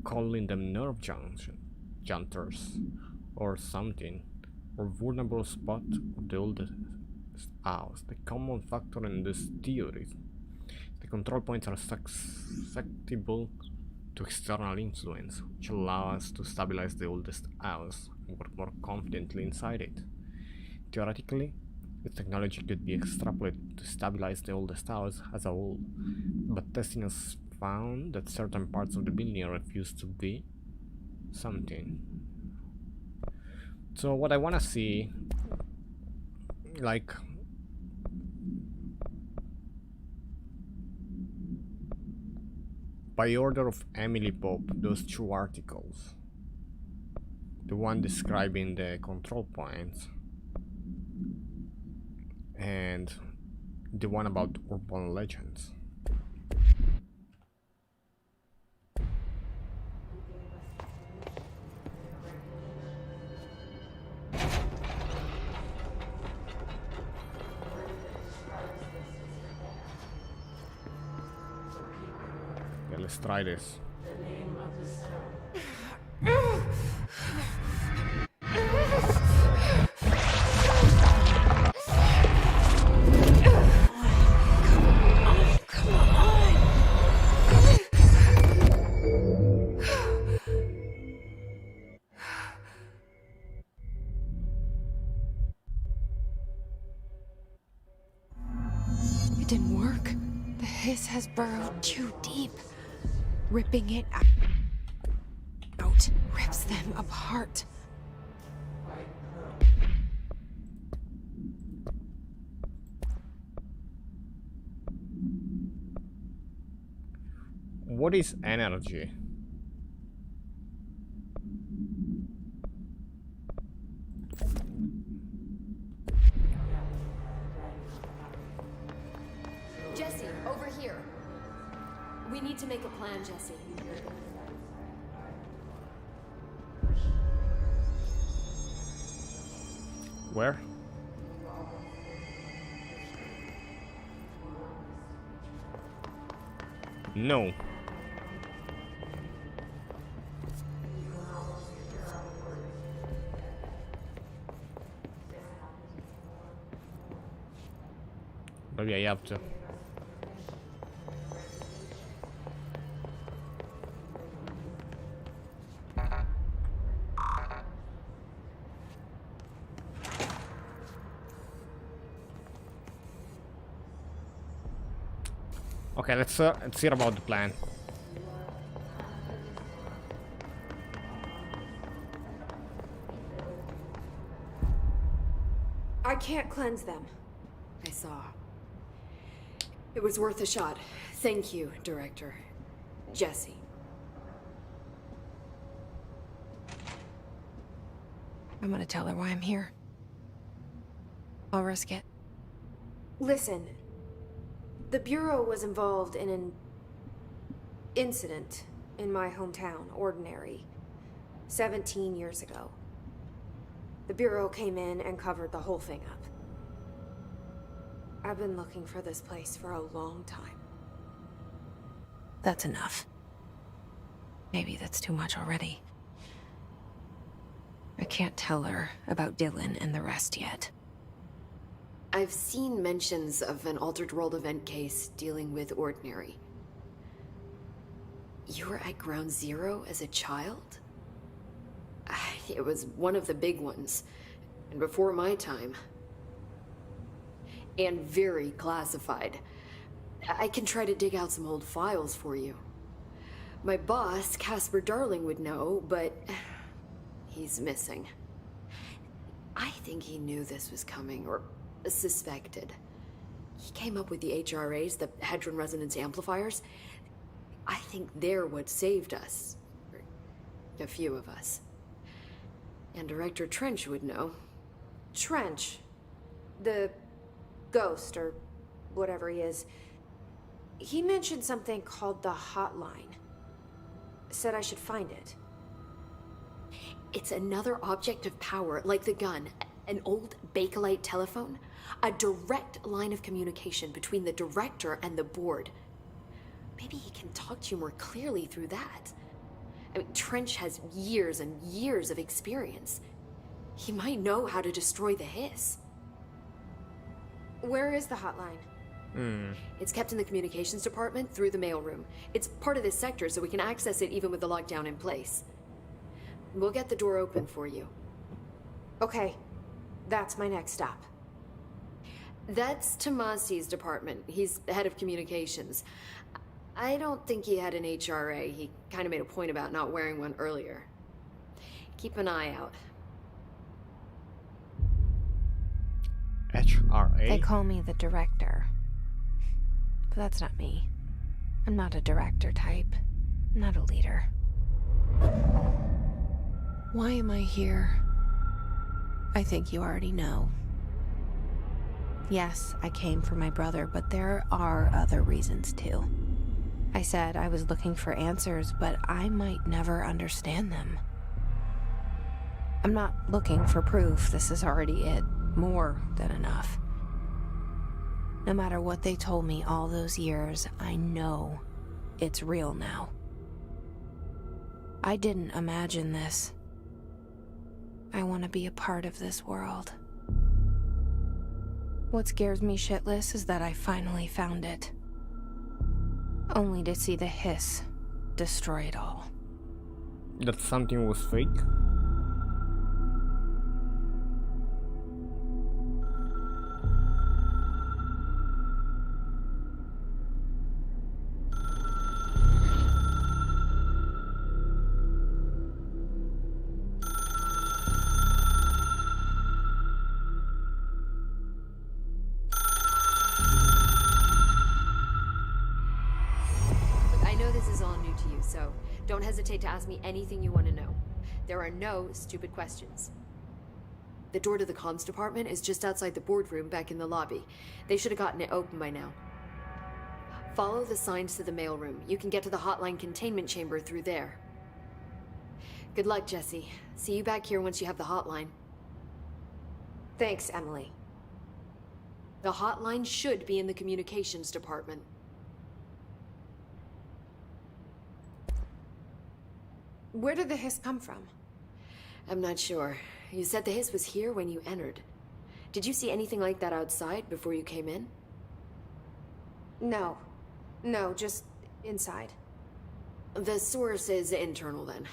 calling them nerve junctures or something, or vulnerable spot of the oldest house. The common factor in this theory, the control points are susceptible to external influence, which allow us to stabilize the oldest house and work more confidently inside it. Theoretically, this technology could be extrapolated to stabilize the oldest house as a whole, but testing has found that certain parts of the building refuse to be something. So what I want to see, like, by order of Emily Pope, those two articles. The one describing the control points and the one about urban legends. Yeah, let's try this.
It didn't work. The hiss has burrowed too deep. Ripping it out rips them apart.
What is energy?
Jesse, over here. We need to make a plan, Jesse.
Where? No. Maybe I have to. Okay, let's hear about the plan.
I can't cleanse them. I saw. It was worth a shot. Thank you, Director. Jesse.
I'm gonna tell her why I'm here. I'll risk it.
Listen, the Bureau was involved in an incident in my hometown, Ordinary, 17 years ago. The Bureau came in and covered the whole thing up. I've been looking for this place for a long time.
That's enough. Maybe that's too much already. I can't tell her about Dylan and the rest yet.
I've seen mentions of an Altered World event case dealing with Ordinary. You were at Ground Zero as a child? It was one of the big ones, and before my time. And very classified. I can try to dig out some old files for you. My boss, Casper Darling, would know, but he's missing. I think he knew this was coming, or suspected. He came up with the HRAs, the Hadron Resonance Amplifiers. I think they're what saved us. Or a few of us. And Director Trench would know.
Trench, the ghost, or whatever he is, he mentioned something called the Hotline. Said I should find it.
It's another object of power, like the gun, an old Bakelite telephone, a direct line of communication between the director and the board. Maybe he can talk to you more clearly through that. I mean, Trench has years and years of experience. He might know how to destroy the hiss.
Where is the hotline?
It's kept in the communications department through the mailroom. It's part of this sector, so we can access it even with the lockdown in place. We'll get the door open for you.
Okay, that's my next stop.
That's Tomasi's department. He's the head of communications. I don't think he had an HRA. He kind of made a point about not wearing one earlier. Keep an eye out.
HRA?
They call me the director. But that's not me. I'm not a director type. I'm not a leader. Why am I here? I think you already know. Yes, I came for my brother, but there are other reasons too. I said I was looking for answers, but I might never understand them. I'm not looking for proof. This is already it. More than enough. No matter what they told me all those years, I know it's real now. I didn't imagine this. I want to be a part of this world. What scares me shitless is that I finally found it. Only to see the hiss destroy it all.
That something was fake?
So don't hesitate to ask me anything you want to know. There are no stupid questions. The door to the comms department is just outside the boardroom back in the lobby. They should have gotten it open by now. Follow the signs to the mailroom. You can get to the hotline containment chamber through there. Good luck, Jesse. See you back here once you have the hotline.
Thanks, Emily.
The hotline should be in the communications department.
Where did the hiss come from?
I'm not sure. You said the hiss was here when you entered. Did you see anything like that outside before you came in?
No. No, just inside.
The source is internal then.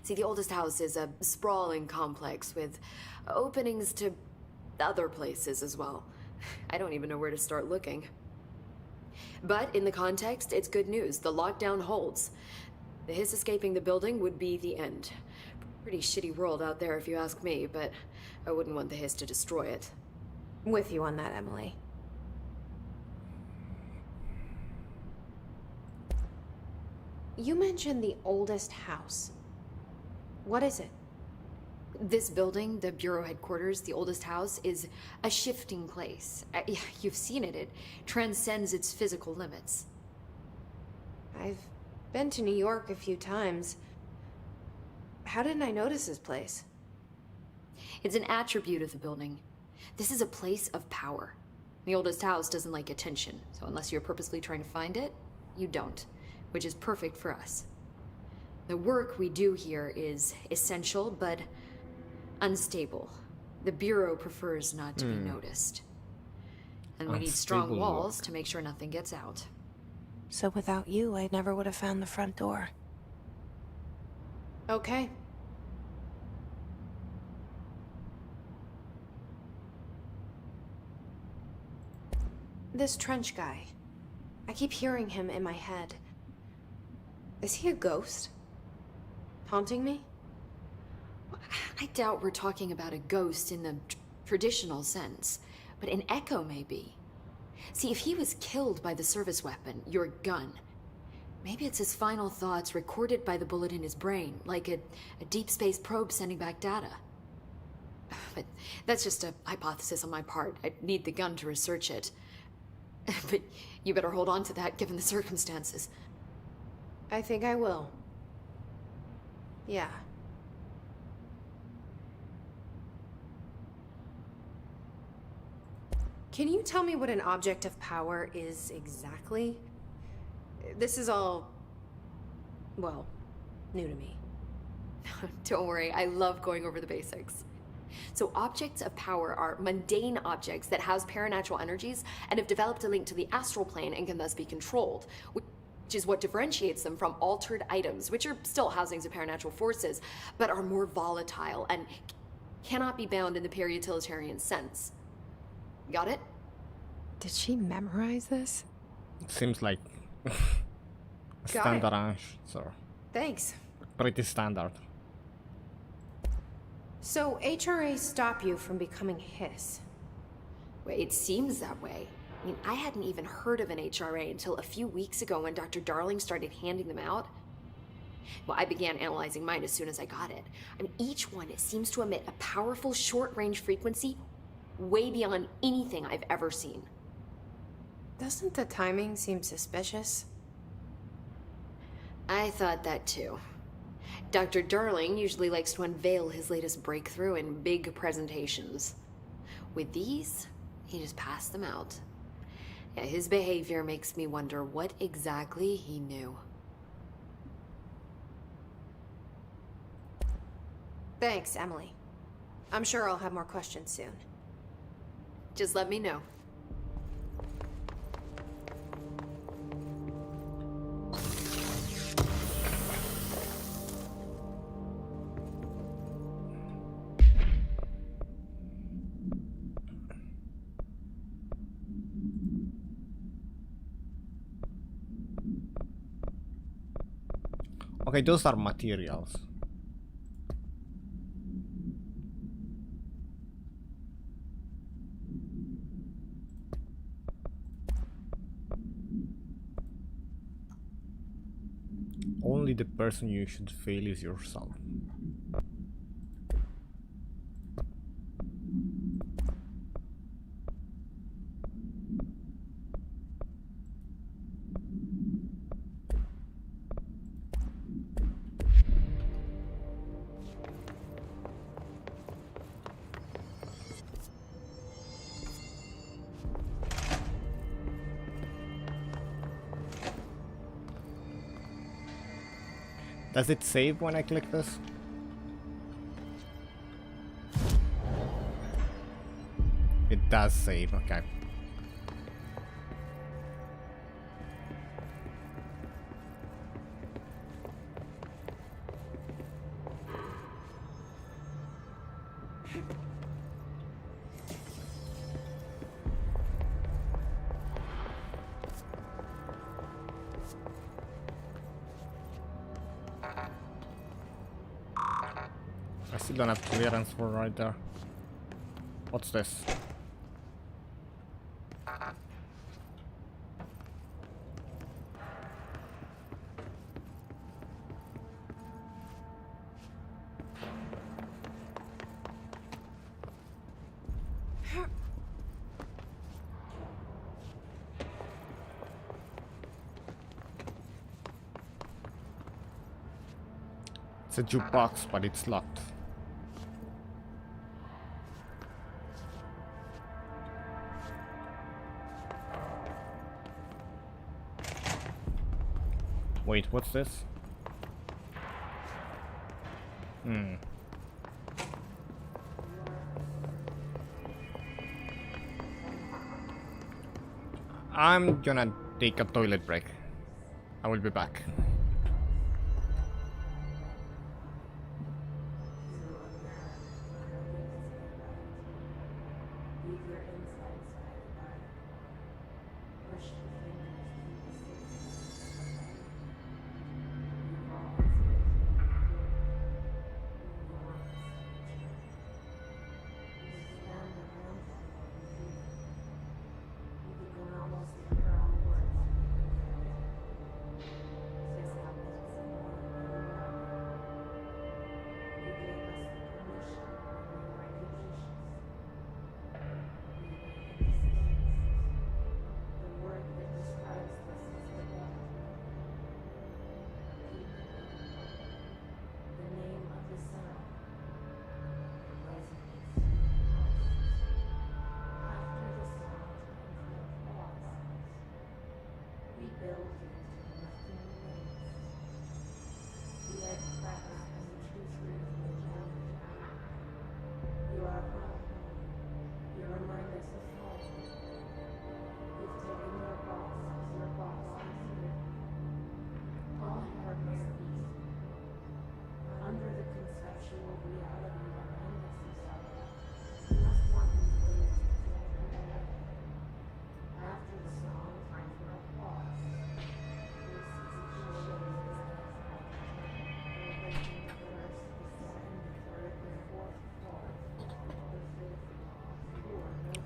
See, the oldest house is a sprawling complex with openings to other places as well. I don't even know where to start looking. But in the context, it's good news. The lockdown holds. The hiss escaping the building would be the end. Pretty shitty world out there if you ask me, but I wouldn't want the hiss to destroy it.
With you on that, Emily. You mentioned the oldest house. What is it?
This building, the Bureau headquarters, the oldest house, is a shifting place. You've seen it. It transcends its physical limits.
I've been to New York a few times. How didn't I notice this place?
It's an attribute of the building. This is a place of power. The oldest house doesn't like attention, so unless you're purposely trying to find it, you don't, which is perfect for us. The work we do here is essential, but unstable. The Bureau prefers not to be noticed. And we need strong
Unstable
walls
work.
to make sure nothing gets out.
So without you, I never would have found the front door.
Okay. This Trench guy. I keep hearing him in my head. Is he a ghost? Haunting me?
I doubt we're talking about a ghost in the traditional sense, but an echo maybe. See, if he was killed by the service weapon, your gun, maybe it's his final thoughts recorded by the bullet in his brain, like a deep space probe sending back data. But that's just a hypothesis on my part. I'd need the gun to research it. But you better hold on to that given the circumstances.
I think I will. Yeah. Can you tell me what an object of power is exactly? This is all, well, new to me.
Don't worry, I love going over the basics. So objects of power are mundane objects that house paranatural energies and have developed a link to the astral plane and can thus be controlled, which is what differentiates them from altered items, which are still housings of paranatural forces, but are more volatile and cannot be bound in the peri-utilitarian sense. Got it?
Did she memorize this?
It seems like a
Got it.
standard answer.
Thanks.
Pretty standard.
So HRA stop you from becoming Hiss?
Well, it seems that way. I mean, I hadn't even heard of an HRA until a few weeks ago when Dr. Darling started handing them out. Well, I began analyzing mine as soon as I got it. I mean, each one seems to emit a powerful short-range frequency way beyond anything I've ever seen.
Doesn't the timing seem suspicious?
I thought that too. Dr. Darling usually likes to unveil his latest breakthrough in big presentations. With these, he just passed them out. Yeah, his behavior makes me wonder what exactly he knew.
Thanks, Emily. I'm sure I'll have more questions soon.
Just let me know.
Okay, those are materials. Only the person you should fail is yourself. Does it save when I click this? It does save, okay. I still don't have clearance for right there. What's this? It's a jukebox, but it's locked. Wait, what's this? I'm gonna take a toilet break. I will be back.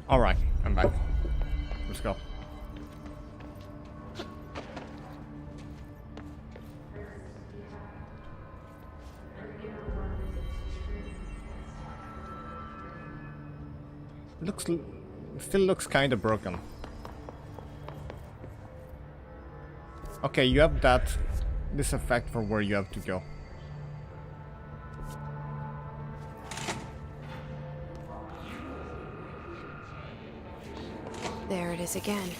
Alright, I'm back. Let's go. Still looks kind of broken. Okay, you have this effect for where you have to go.
There it is again.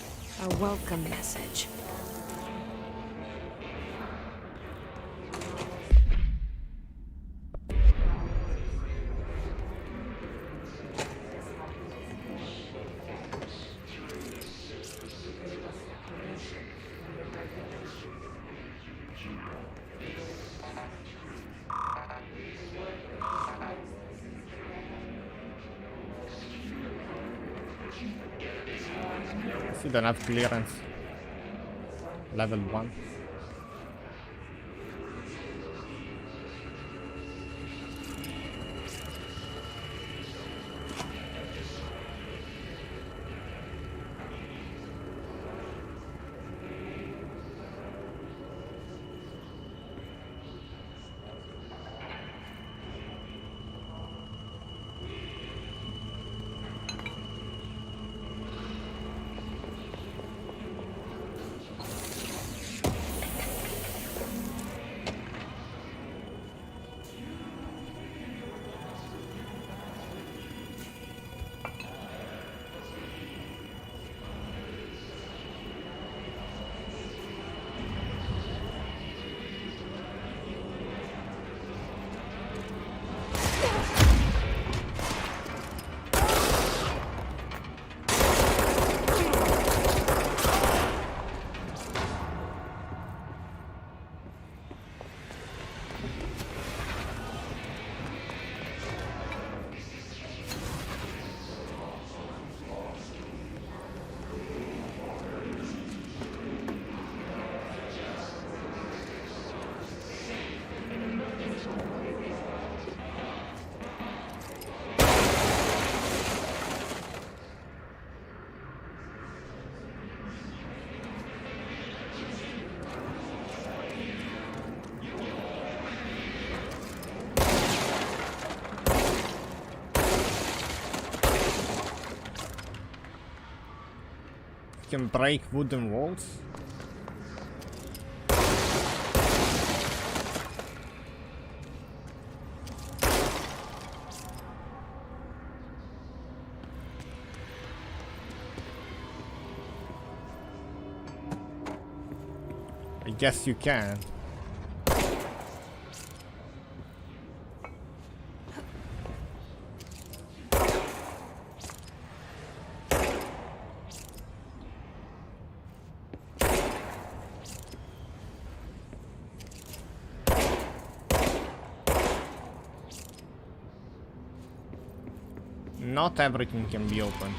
A welcome message.
You don't have clearance. Level 1. Can break wooden walls. I guess you can. Not everything can be open.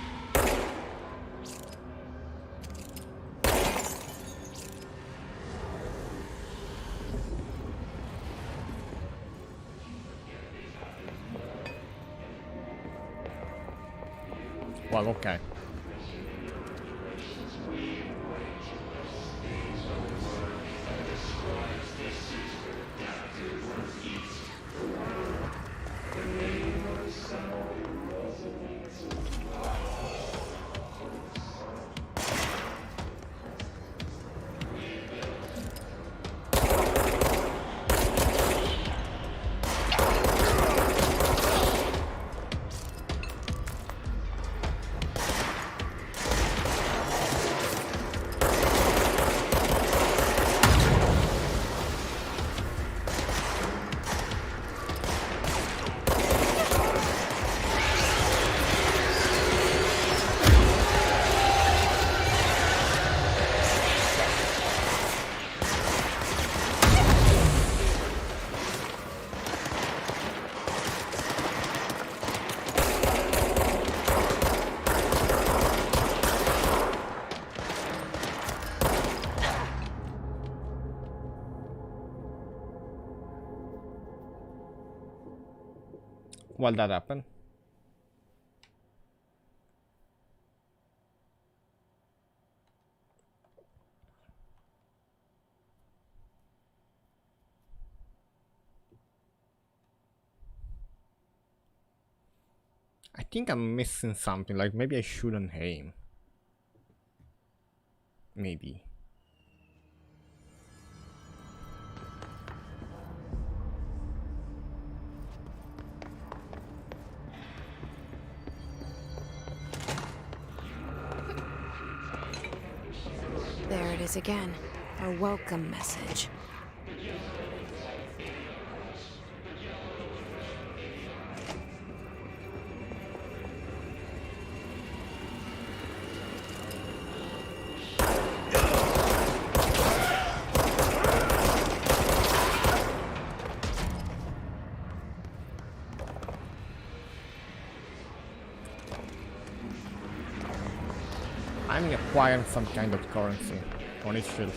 Well, okay. Well, that happened. I think I'm missing something, like maybe I shouldn't aim. Maybe.
There it is again. A welcome message.
I'm acquiring some kind of currency on each field.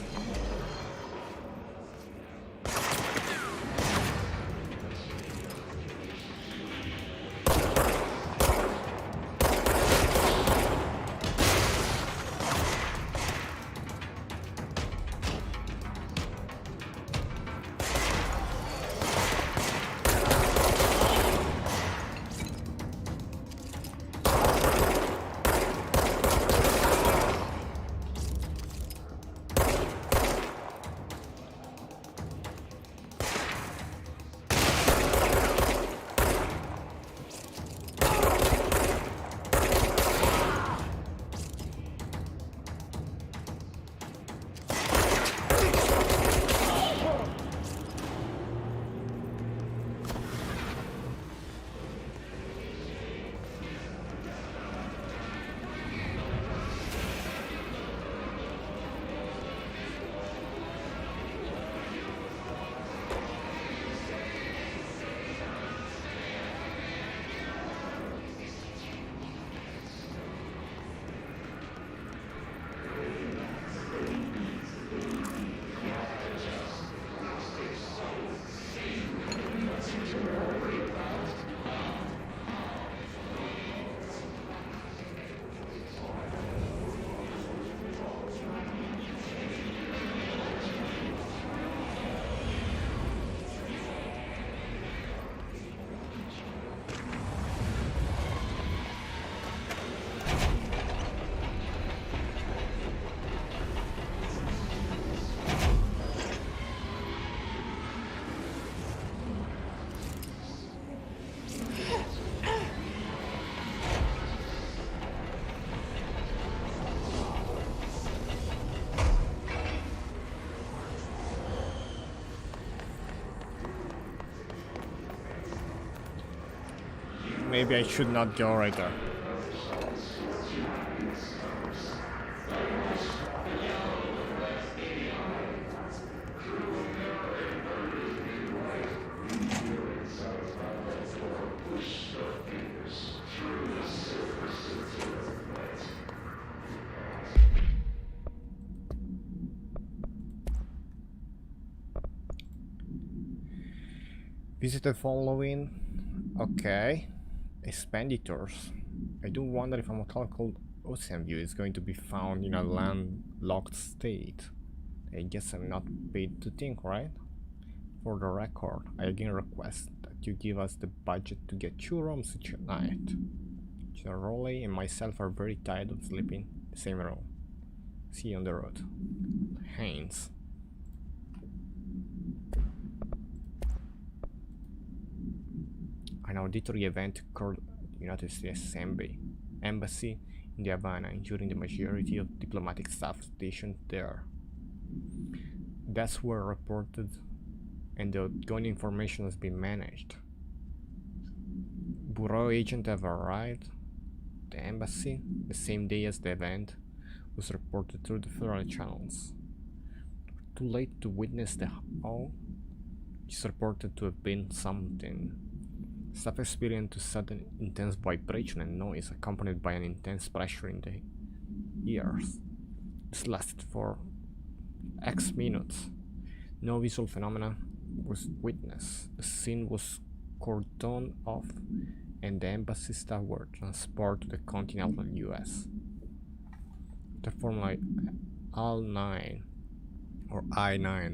Maybe I should not go right there. Visit the following. Okay. Expenditures. I do wonder if a motel called Ocean View is going to be found in a landlocked state. I guess I'm not paid to think, right? For the record, I again request that you give us the budget to get 2 rooms each night. Generally and myself are very tired of sleeping in the same room. See you on the road. Haynes. An auditory event occurred in the United States Embassy in the Havana, injuring the majority of diplomatic staff stationed there. Deaths were reported and the outgoing information has been managed. Bureau agents have arrived at the embassy the same day as the event was reported through the federal channels. Too late to witness the all, it's reported to have been something. Staff experienced a sudden intense vibration and noise accompanied by an intense pressure in the ears. This lasted for X minutes. No visual phenomena was witnessed. The scene was cordoned off and the embassy staff were transported to the continental US. The Formula I-9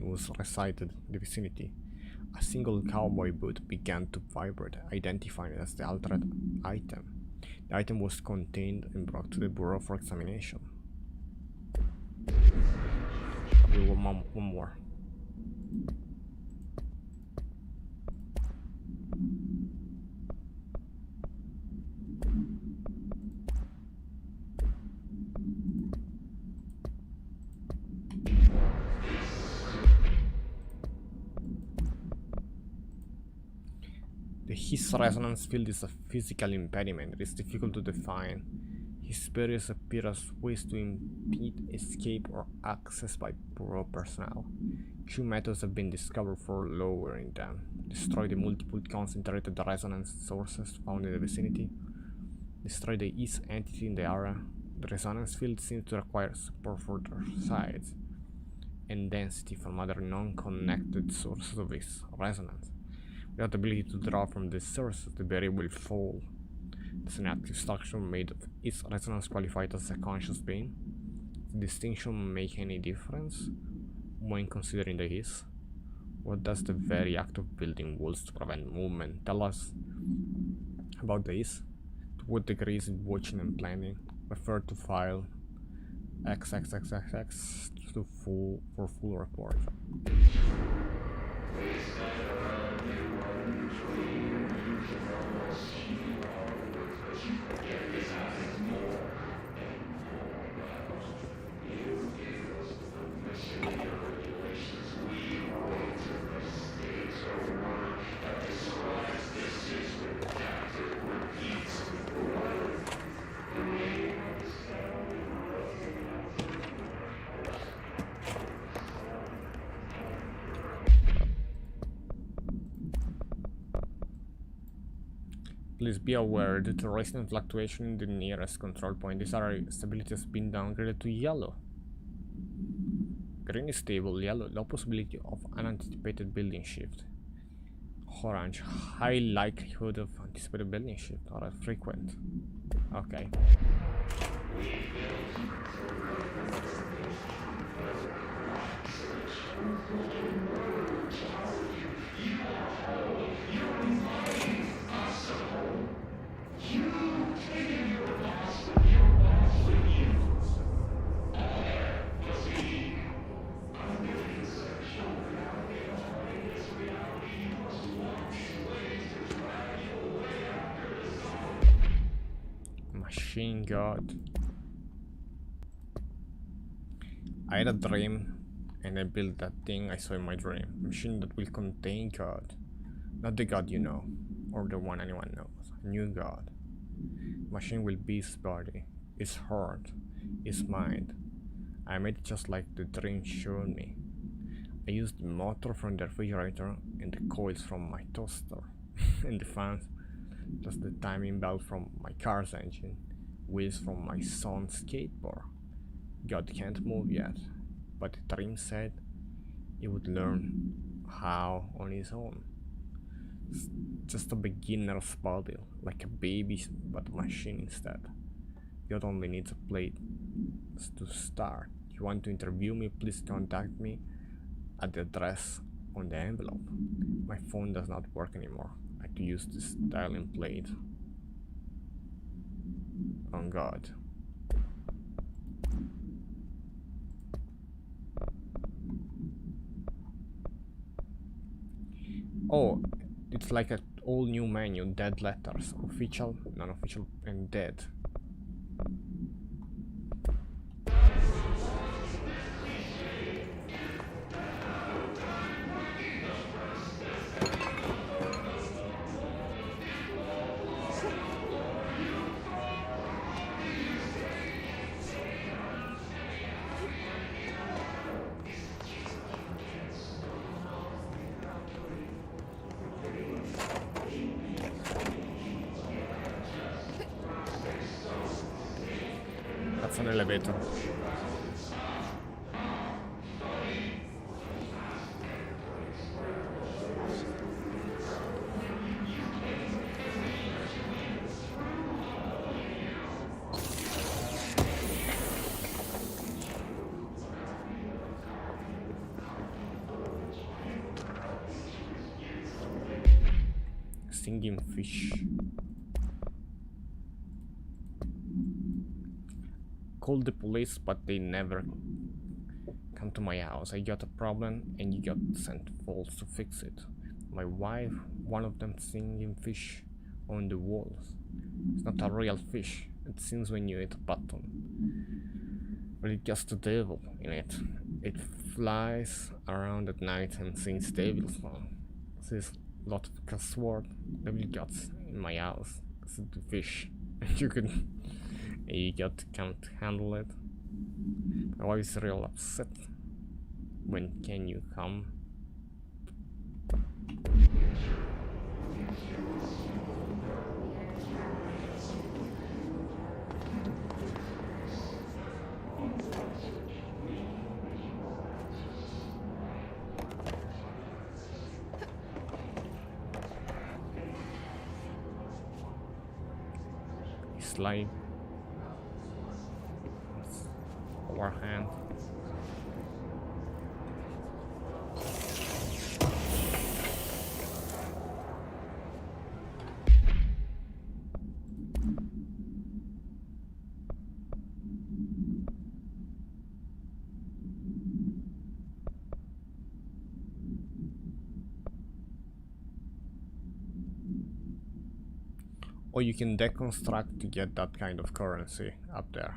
was recited in the vicinity. A single cowboy boot began to vibrate, identifying it as the altered item. The item was contained and brought to the Bureau for examination. Okay, one more. His resonance field is a physical impediment that is difficult to define. His barriers appear as ways to impede escape or access by Bureau personnel. 2 methods have been discovered for lowering them. Destroy the multiple concentrated resonance sources found in the vicinity. Destroy the east entity in the area. The resonance field seems to require support for their size and density from other non-connected sources of its resonance. Without the ability to draw from these sources, the barrier will fall. Does an active structure made of its resonance qualified as a conscious being? Does the distinction make any difference when considering the his? What does the very act of building walls to prevent movement tell us about the his? To what degree is it watching and planning? Refer to file XXXXX for full report. Please be aware due to recent fluctuation in the nearest control point, this area stability has been downgraded to yellow. Green is stable, yellow, low possibility of unanticipated building shift. Orange, high likelihood of anticipated building shift or frequent. Okay. Machine God. I had a dream and I built that thing I saw in my dream. A machine that will contain God. Not the God you know, or the one anyone knows. A new God. Machine will be his body, his heart, his mind. I made it just like the dream showed me. I used the motor from the refrigerator and the coils from my toaster and the fans, just the timing belt from my car's engine, wheels from my son's skateboard. God can't move yet, but the dream said he would learn how on his own. It's just a beginner's body, like a baby but a machine instead. God only needs a plate to start. If you want to interview me, please contact me at the address on the envelope. My phone does not work anymore. I have to use this dialing plate. On God. Oh, it's like an all new menu, dead letters, official, non-official, and dead. That's an elevator. Singing fish. called the police, but they never come to my house. I got a problem and you got sent falls to fix it. My wife, one of them singing fish on the walls. It's not a real fish. It seems when you hit a button. But it's just the devil in it. It flies around at night and sings devil song. There's a lot of cuss word, devil gods in my house. It's the fish. You can't handle it. My wife is real upset. When can you come? It's like overhand. Or you can deconstruct to get that kind of currency up there.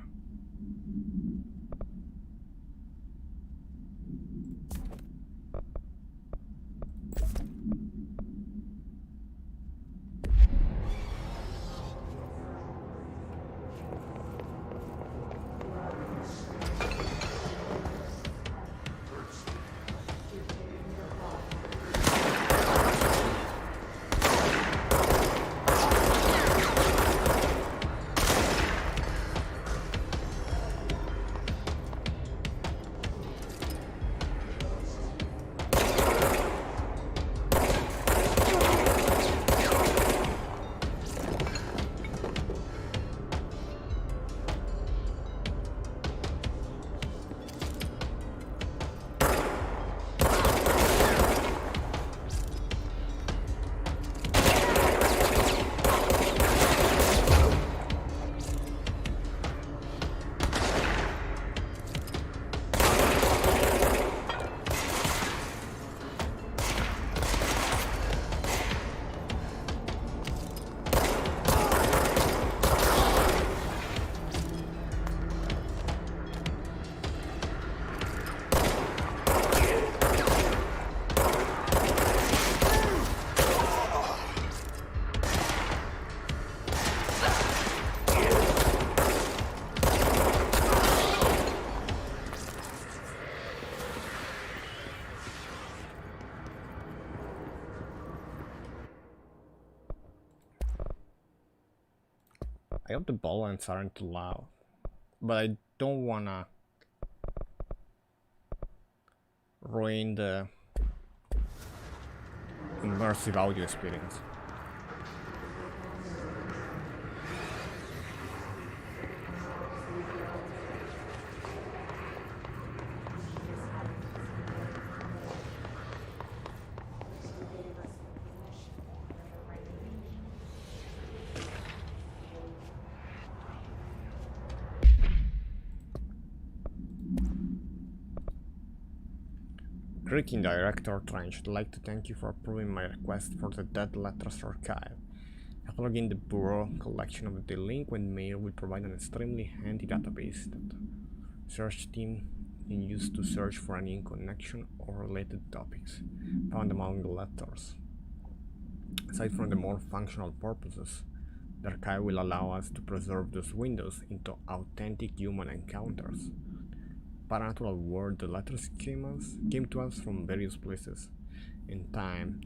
I hope the bullets aren't too loud, but I don't wanna ruin the immersive audio experience. Greeting Director Trench, I'd like to thank you for approving my request for the Dead Letters Archive. Cataloging the Bureau collection of the delinquent mail will provide an extremely handy database that the search team can use to search for any connection or related topics found among the letters. Aside from the more functional purposes, the archive will allow us to preserve those windows into authentic human encounters. Paranatural world, the letters came to us from various places in time,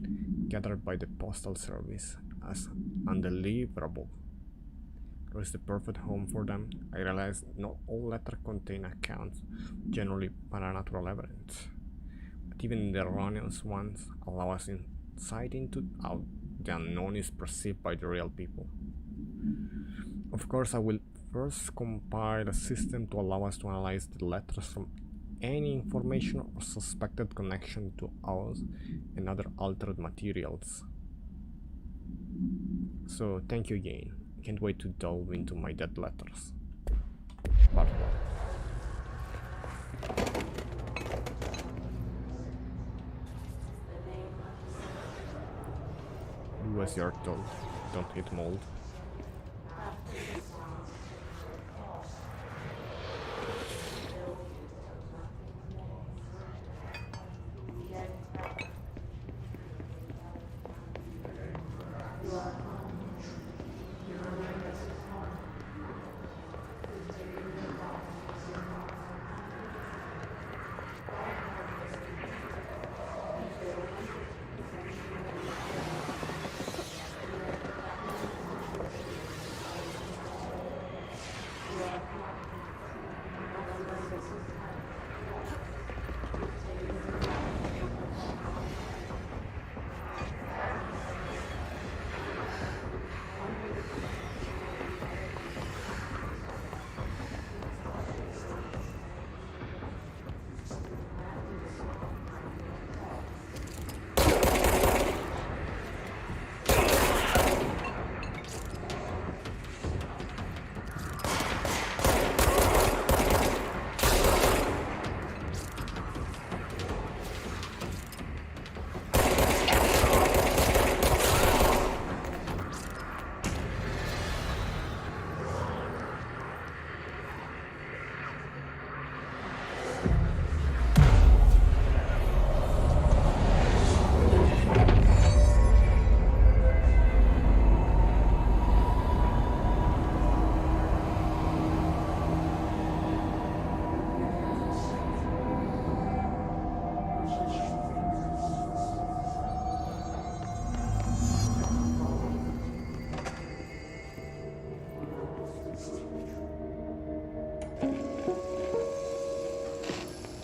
gathered by the postal service as undeliverable. It was the perfect home for them. I realized not all letters contain accounts, generally paranatural evidence, but even the erroneous ones allow us insight into how the unknown is perceived by the real people. Of course, I will first compile a system to allow us to analyze the letters from any information or suspected connection to us and other altered materials. So thank you again. Can't wait to delve into my dead letters. part 1. Do as you're told. Don't hit mold.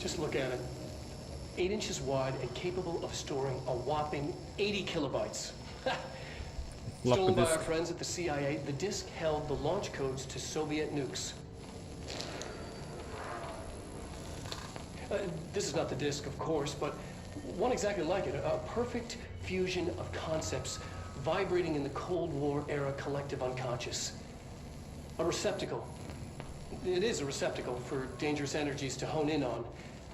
Just look at it. 8 inches wide and capable of storing a whopping 80 kilobytes. Stolen by our friends at the CIA, the disk held the launch codes to Soviet nukes. This is not the disk, of course, but one exactly like it. A perfect fusion of concepts vibrating in the Cold War era collective unconscious. A receptacle. It is a receptacle for dangerous energies to hone in on.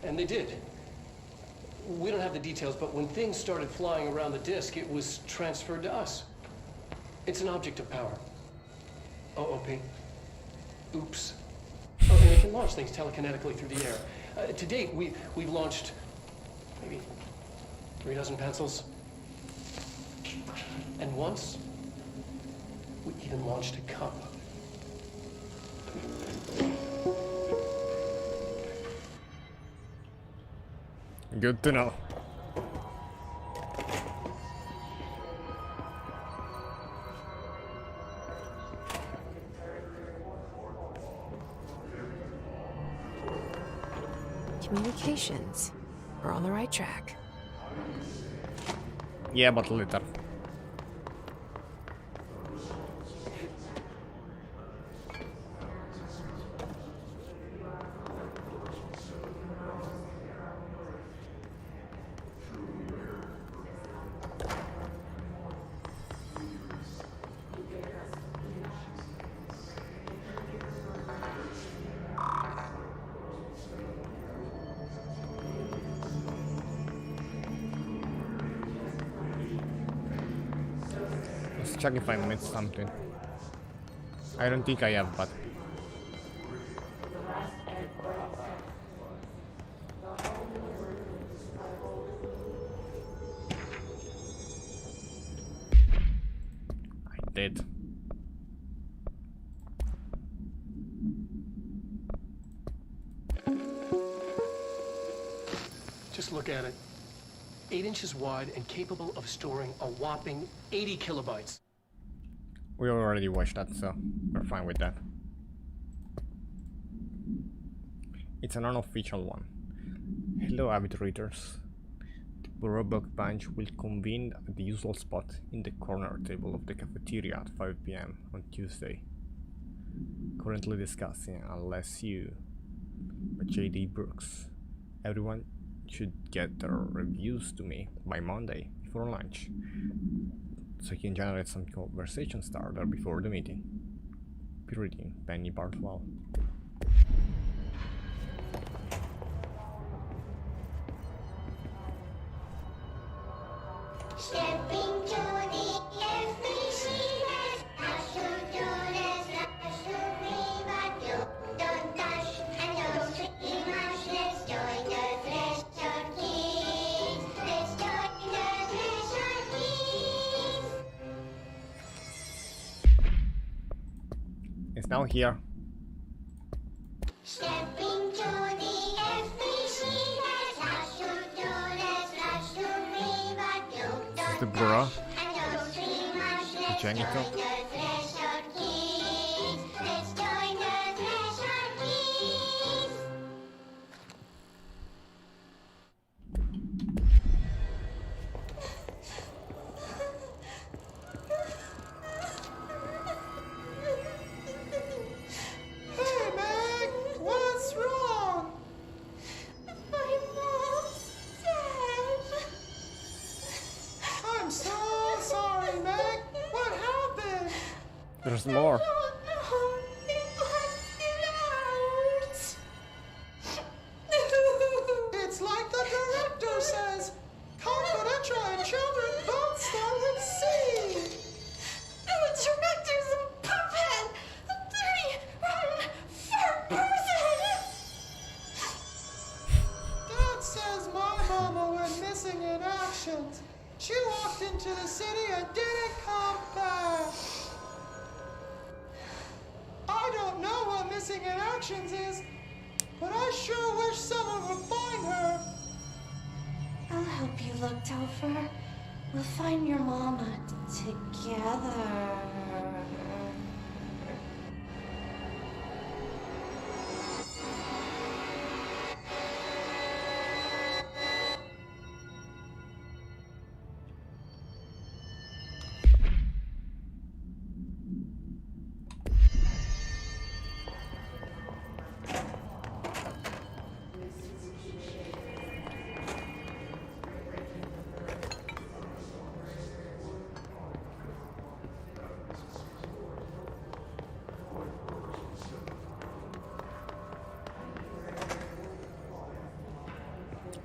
And they did. We don't have the details, but when things started flying around the disk, it was transferred to us. It's an object of power. OOP. Oops. Oh, and it can launch things telekinetically through the air. To date, we've launched maybe 3 dozen pencils. And once, we even launched a cup.
Good to know.
Communications. We're on the right track.
Yeah, but later. Let's check if I missed something. I don't think I have, but... I did.
Just look at it. 8 inches wide and capable of storing a whopping 80 kilobytes.
We already watched that, so we're fine with that. It's an unofficial one. Hello, avid readers. The Robok Bunch will convene at the usual spot in the corner table of the cafeteria at 5 PM on Tuesday. Currently discussing Unless You by J.D. Brooks. Everyone should get their reviews to me by Monday before lunch, so you can generate some conversation starter before the meeting. Be reading, Penny Bartwell. It's now here.
Stepping to the FBC, there's lots to do, there's lots to be, but you don't
The bra.
and don't see much. Let's
Janitor.
join the Threshold Kids. Let's join the Threshold Kids.
Hey, Meg! What's wrong?
My mom's dead.
I'm so sorry, Meg! What happened?
There's more.
It's like the director says. Confidential and children both start with C.
The director's a puppet! A dirty, rotten, fat person!
Dad says my mama went missing in action. She walked into the city and didn't come back. I don't know what missing in actions is, but I sure wish someone would find her.
I'll help you look, Topher. We'll find your mama together.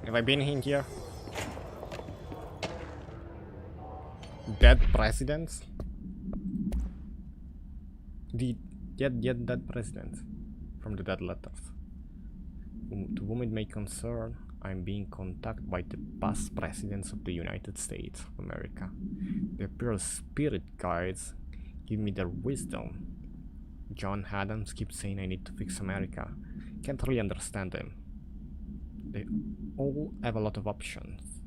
Have I been in here? Dead presidents? The yet dead president from the dead letters. To whom it may concern, I am being contacted by the past presidents of the United States of America. They appear as spirit guides, give me their wisdom. John Adams keeps saying I need to fix America. Can't really understand them. They all have a lot of options.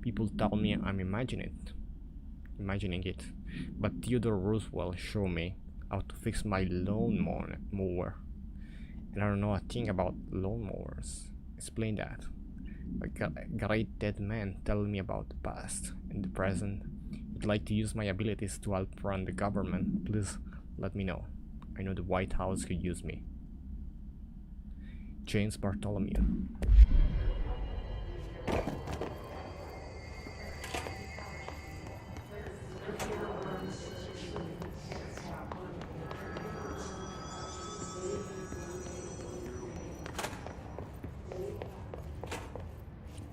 People tell me I'm imagining it, but Theodore Roosevelt showed me how to fix my lawnmower, and I don't know a thing about lawnmowers. Explain that. A great dead man telling me about the past and the present. Would like to use my abilities to help run the government. Please let me know. I know the White House could use me. James Bartholomew.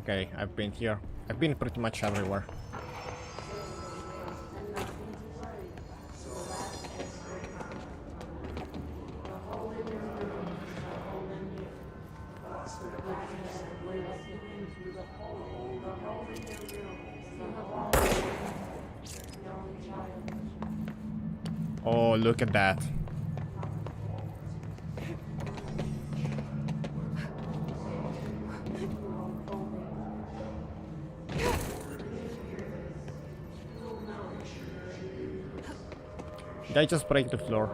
Okay, I've been here. I've been pretty much everywhere. Oh, look at that. Did I just break the floor?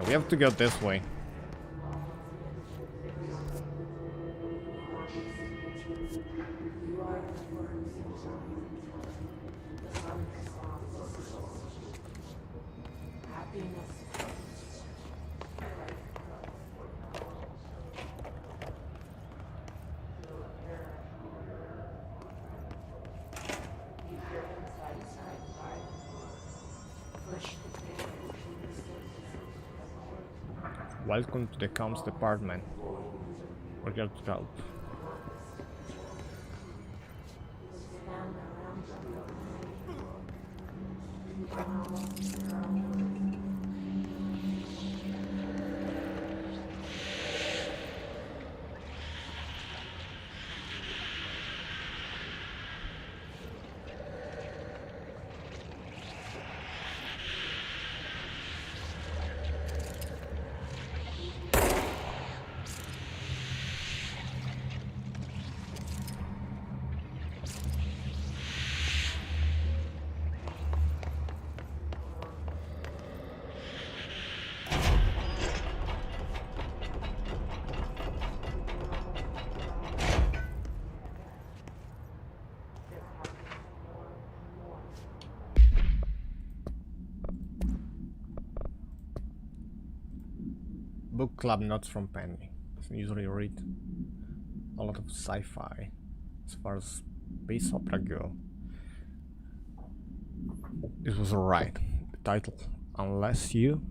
We have to go this way. Welcome to the comms department. We're here to help. Book club notes from Penny. I usually read a lot of sci-fi as far as space opera go. This was alright. The title, Unless You,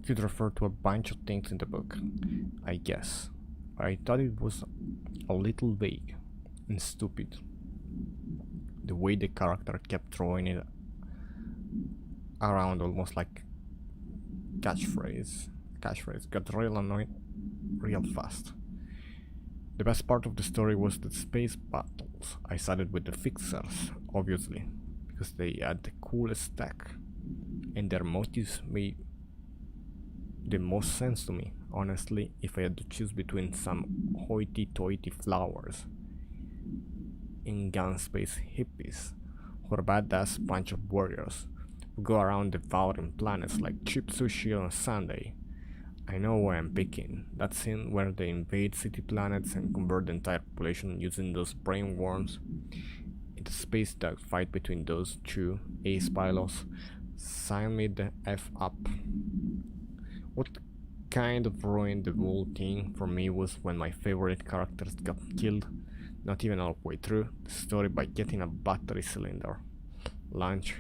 could refer to a bunch of things in the book, I guess. I thought it was a little vague and stupid. The way the character kept throwing it around almost like catchphrase got real annoying real fast. The best part of the story was the space battles. I sided with the Fixers, obviously, because they had the coolest tech, and their motives made the most sense to me, honestly, if I had to choose between some hoity-toity flowers and gun space hippies, or a badass bunch of warriors who go around devouring planets like cheap sushi on Sunday. I know why I'm picking. That scene where they invade city planets and convert the entire population using those brain worms. In the space dogfight between those two ace pilots, sign me the F up. What kind of ruined the whole thing for me was when my favorite characters got killed, not even all the way through the story, by getting a battery cylinder launched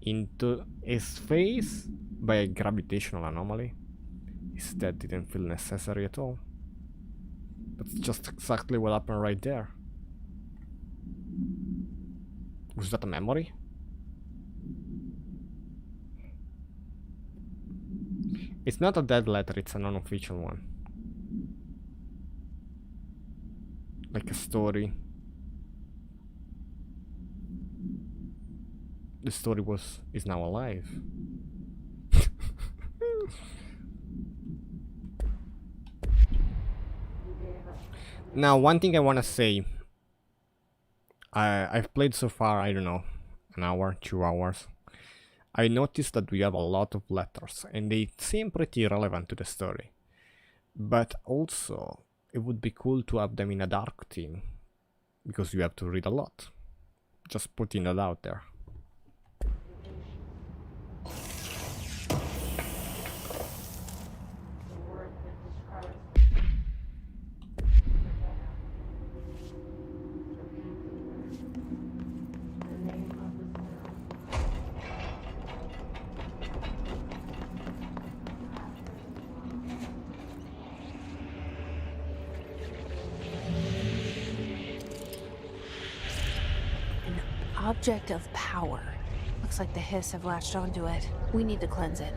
into his face by a gravitational anomaly. His death didn't feel necessary at all. That's just exactly what happened right there. Was that a memory? It's not a dead letter, it's an unofficial one. Like a story. The story is now alive. Now, one thing I want to say, I've played so far, I don't know, an hour, 2 hours. I noticed that we have a lot of letters, and they seem pretty relevant to the story. But also, it would be cool to have them in a dark theme, because you have to read a lot. Just putting that out there.
Object of power. Looks like the Hiss have latched onto it. We need to cleanse it.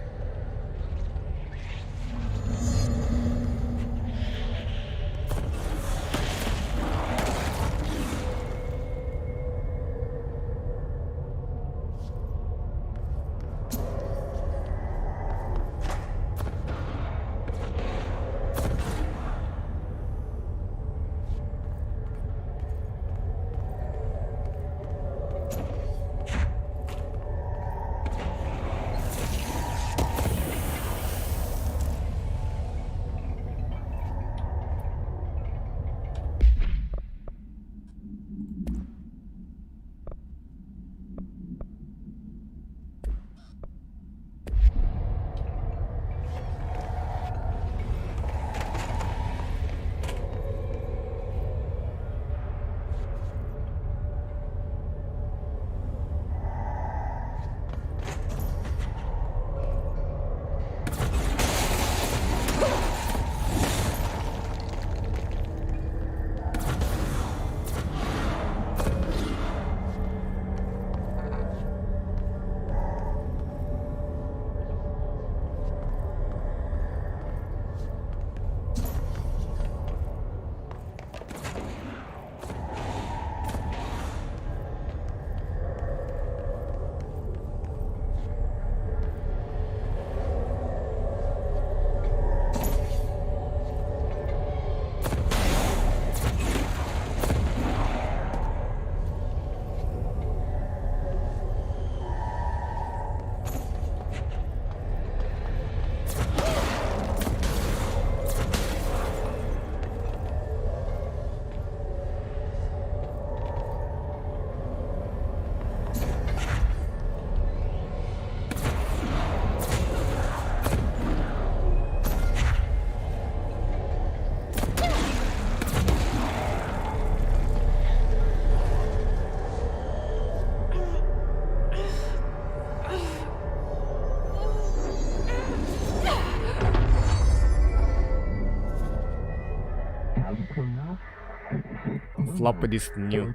floppy disk new.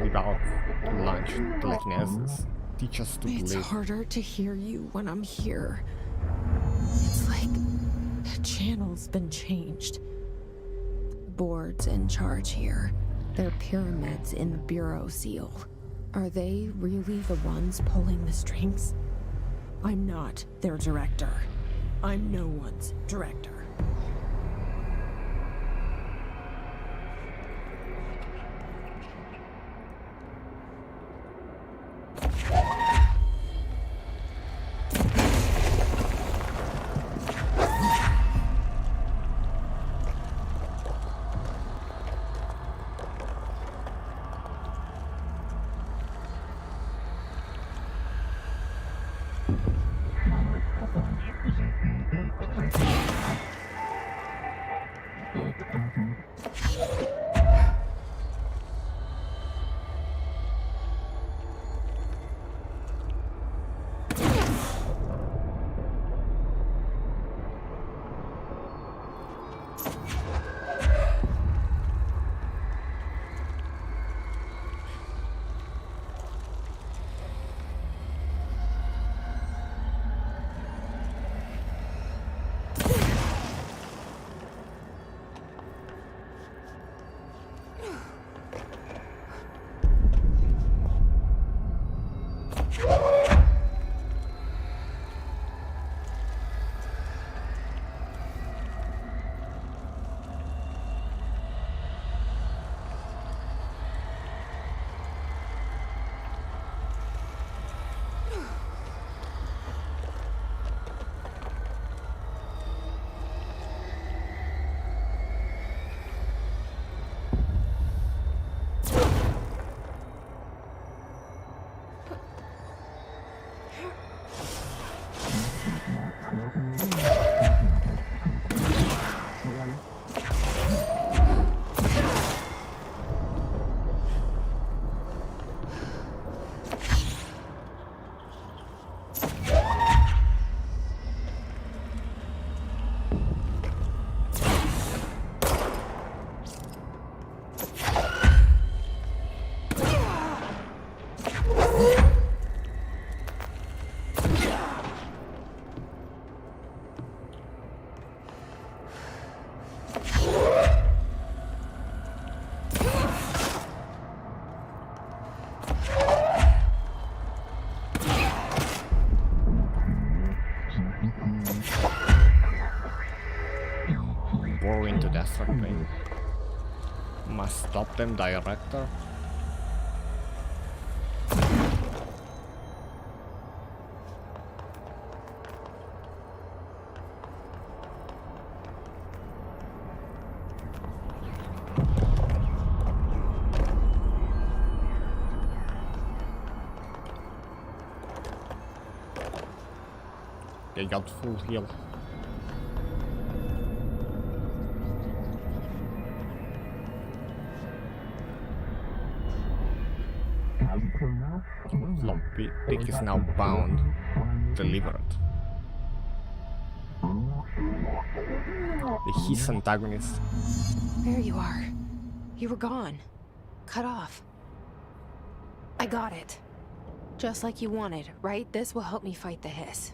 Without launch telekinesis. Teach us to
It's
believe.
harder to hear you when I'm here. It's like the channel's been changed. Board's in charge here. They're pyramids in the Bureau seal. Are they really the ones pulling the strings? I'm not their director. I'm no one's director.
Bore into destructly. Must stop them, director. They got full heal. Floppy disk is now bound, delivered. His antagonist.
There you are. You were gone. Cut off. I got it. Just like you wanted, right? This will help me fight the hiss.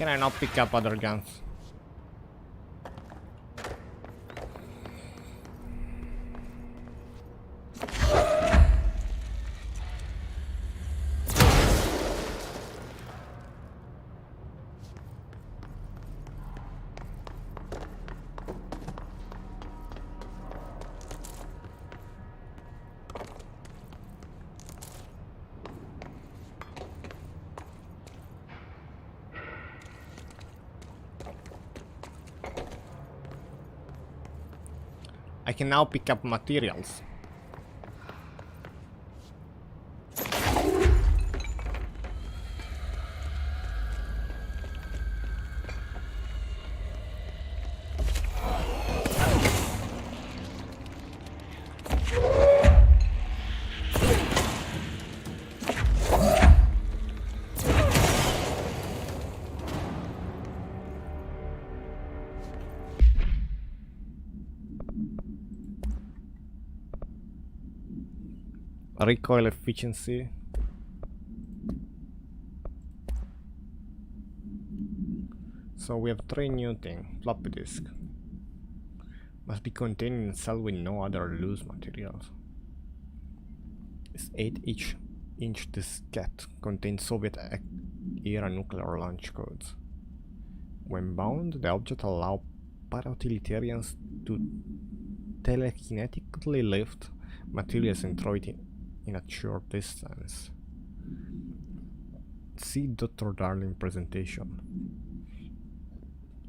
can I not pick up other guns? I can now pick up materials. Recoil efficiency. So we have 3 new things. Floppy disk. Must be contained in a cell with no other loose materials. This 8-inch diskette contains Soviet-era nuclear launch codes. When bound, the object allows para-utilitarians to telekinetically lift materials and throw it in a short distance. See Dr. Darling presentation.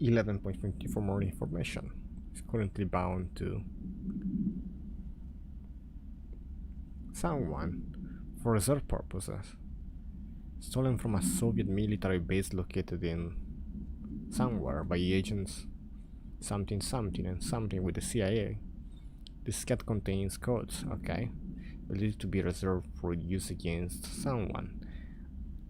11.20 for more information. It's currently bound to someone for reserve purposes. Stolen from a Soviet military base located in somewhere by agents something and something with the CIA. This cat contains codes, okay, believed to be reserved for use against someone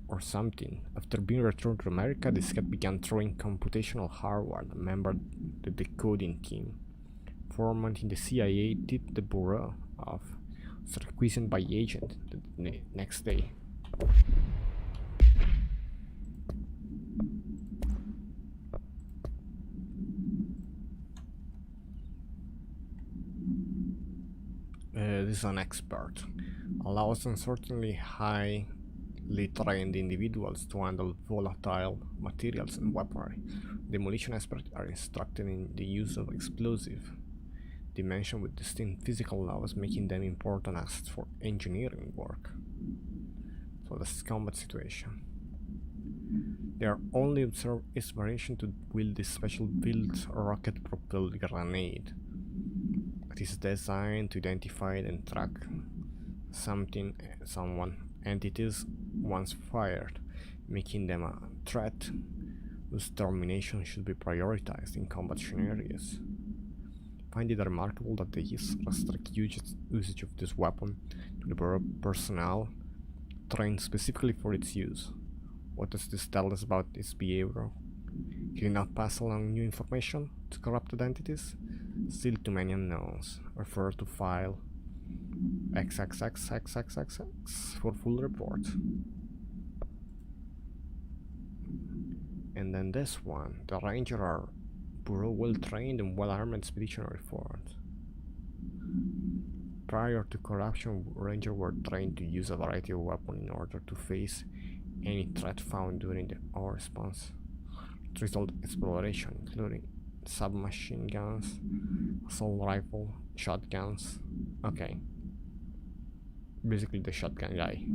or something. After being returned to America, this cat began throwing computational hardware, a member of the decoding team. Foreman in the CIA tipped the bureau off, was requisitioned by agent the next day. This is an expert. Allows uncertainly highly trained individuals to handle volatile materials and weaponry. Demolition experts are instructed in the use of explosive dimension with distinct physical laws, making them important assets for engineering work. So this is combat situation. They are only observed as variation to wield this special built rocket-propelled grenade. It is designed to identify and track someone, entities once fired, making them a threat whose termination should be prioritized in combat scenarios. Find it remarkable that they restrict usage of this weapon to the personnel trained specifically for its use. What does this tell us about its behavior? Can it not pass along new information to corrupted entities? Still too many unknowns. Refer to file XXXXXX for full report. And then this one, the Ranger are well trained and well armed expeditionary force. Prior to corruption, Rangers were trained to use a variety of weapons in order to face any threat found during our response. Result exploration, including submachine guns, assault rifle, shotguns. Okay. Basically the shotgun guy.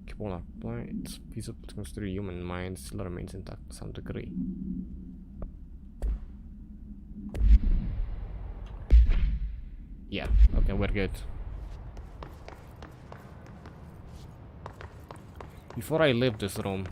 Keep it's feasible to consider human mind still remains intact to some degree. Yeah, okay, we're good. Before I leave this room,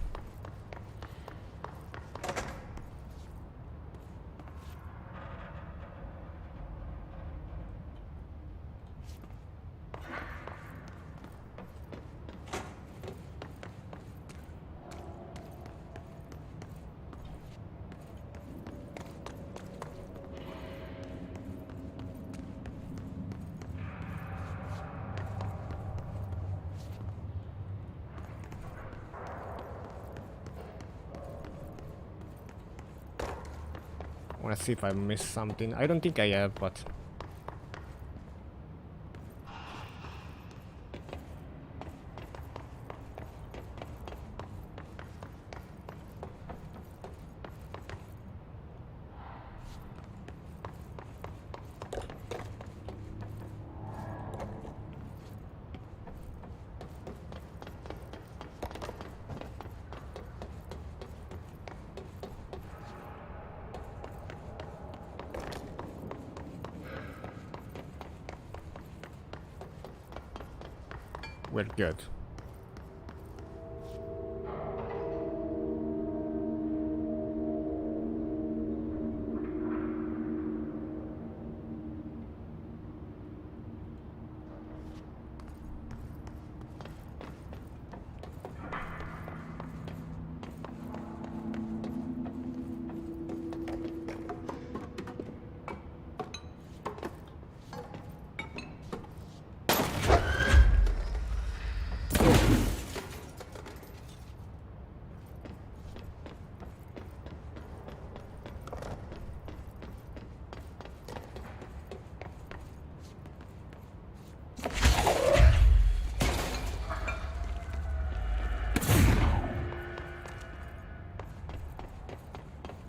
Wanna see if I missed something. I don't think I have, but... we're good.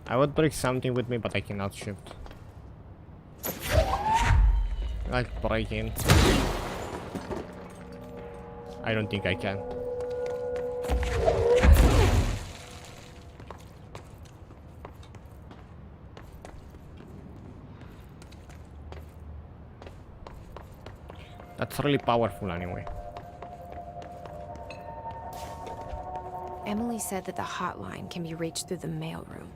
I would bring something with me, but I cannot shift. Like break in. I don't think I can. That's really powerful anyway.
Emily said that the hotline can be reached through the mailroom.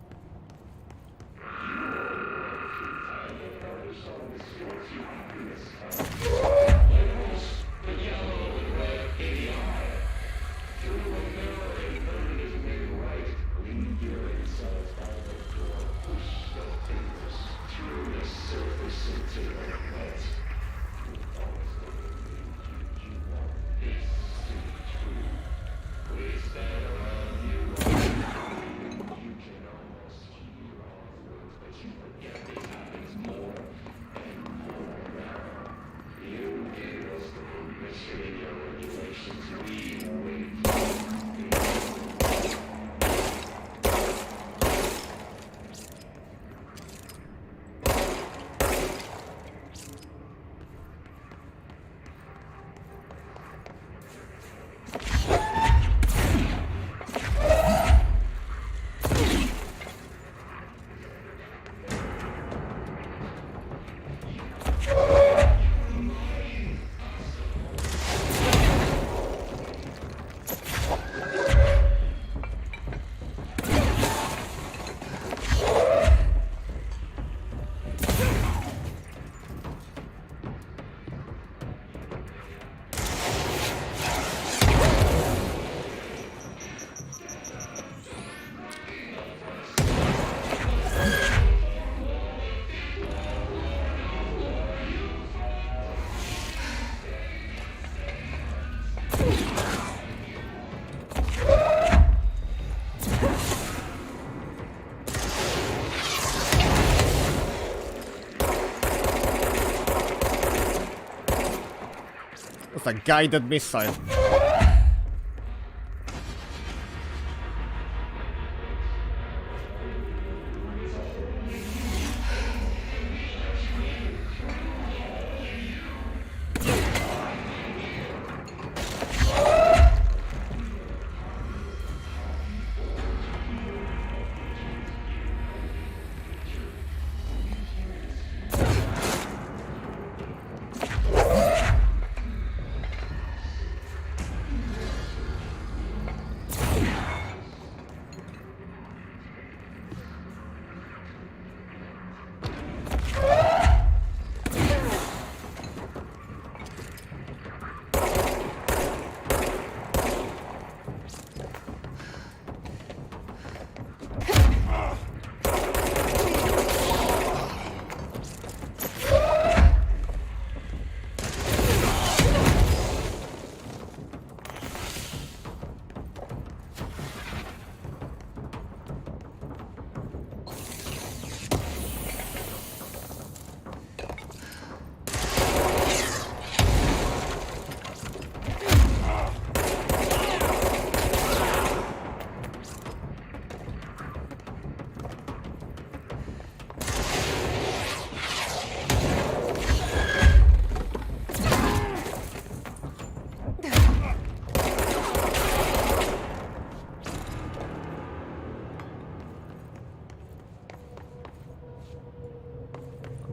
It's a guided missile.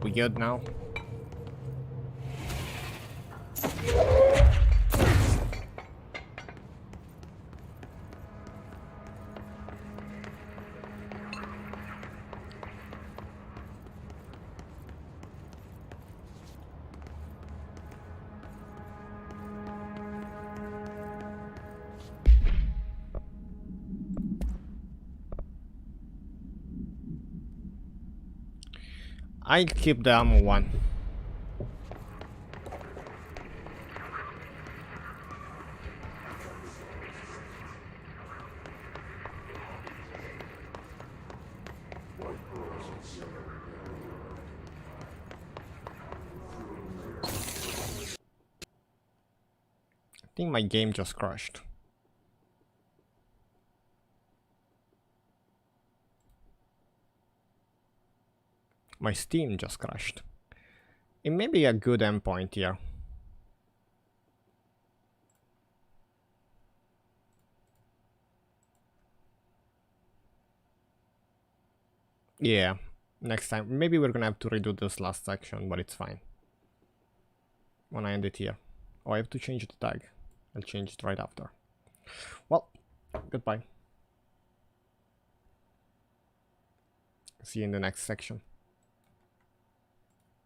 We good now? I'll keep the ammo one. I think my game just crashed. My Steam just crashed. It may be a good endpoint here. Yeah, next time. Maybe we're gonna have to redo this last section, but it's fine. Wanna end it here. Oh, I have to change the tag. I'll change it right after. Well, goodbye. See you in the next section.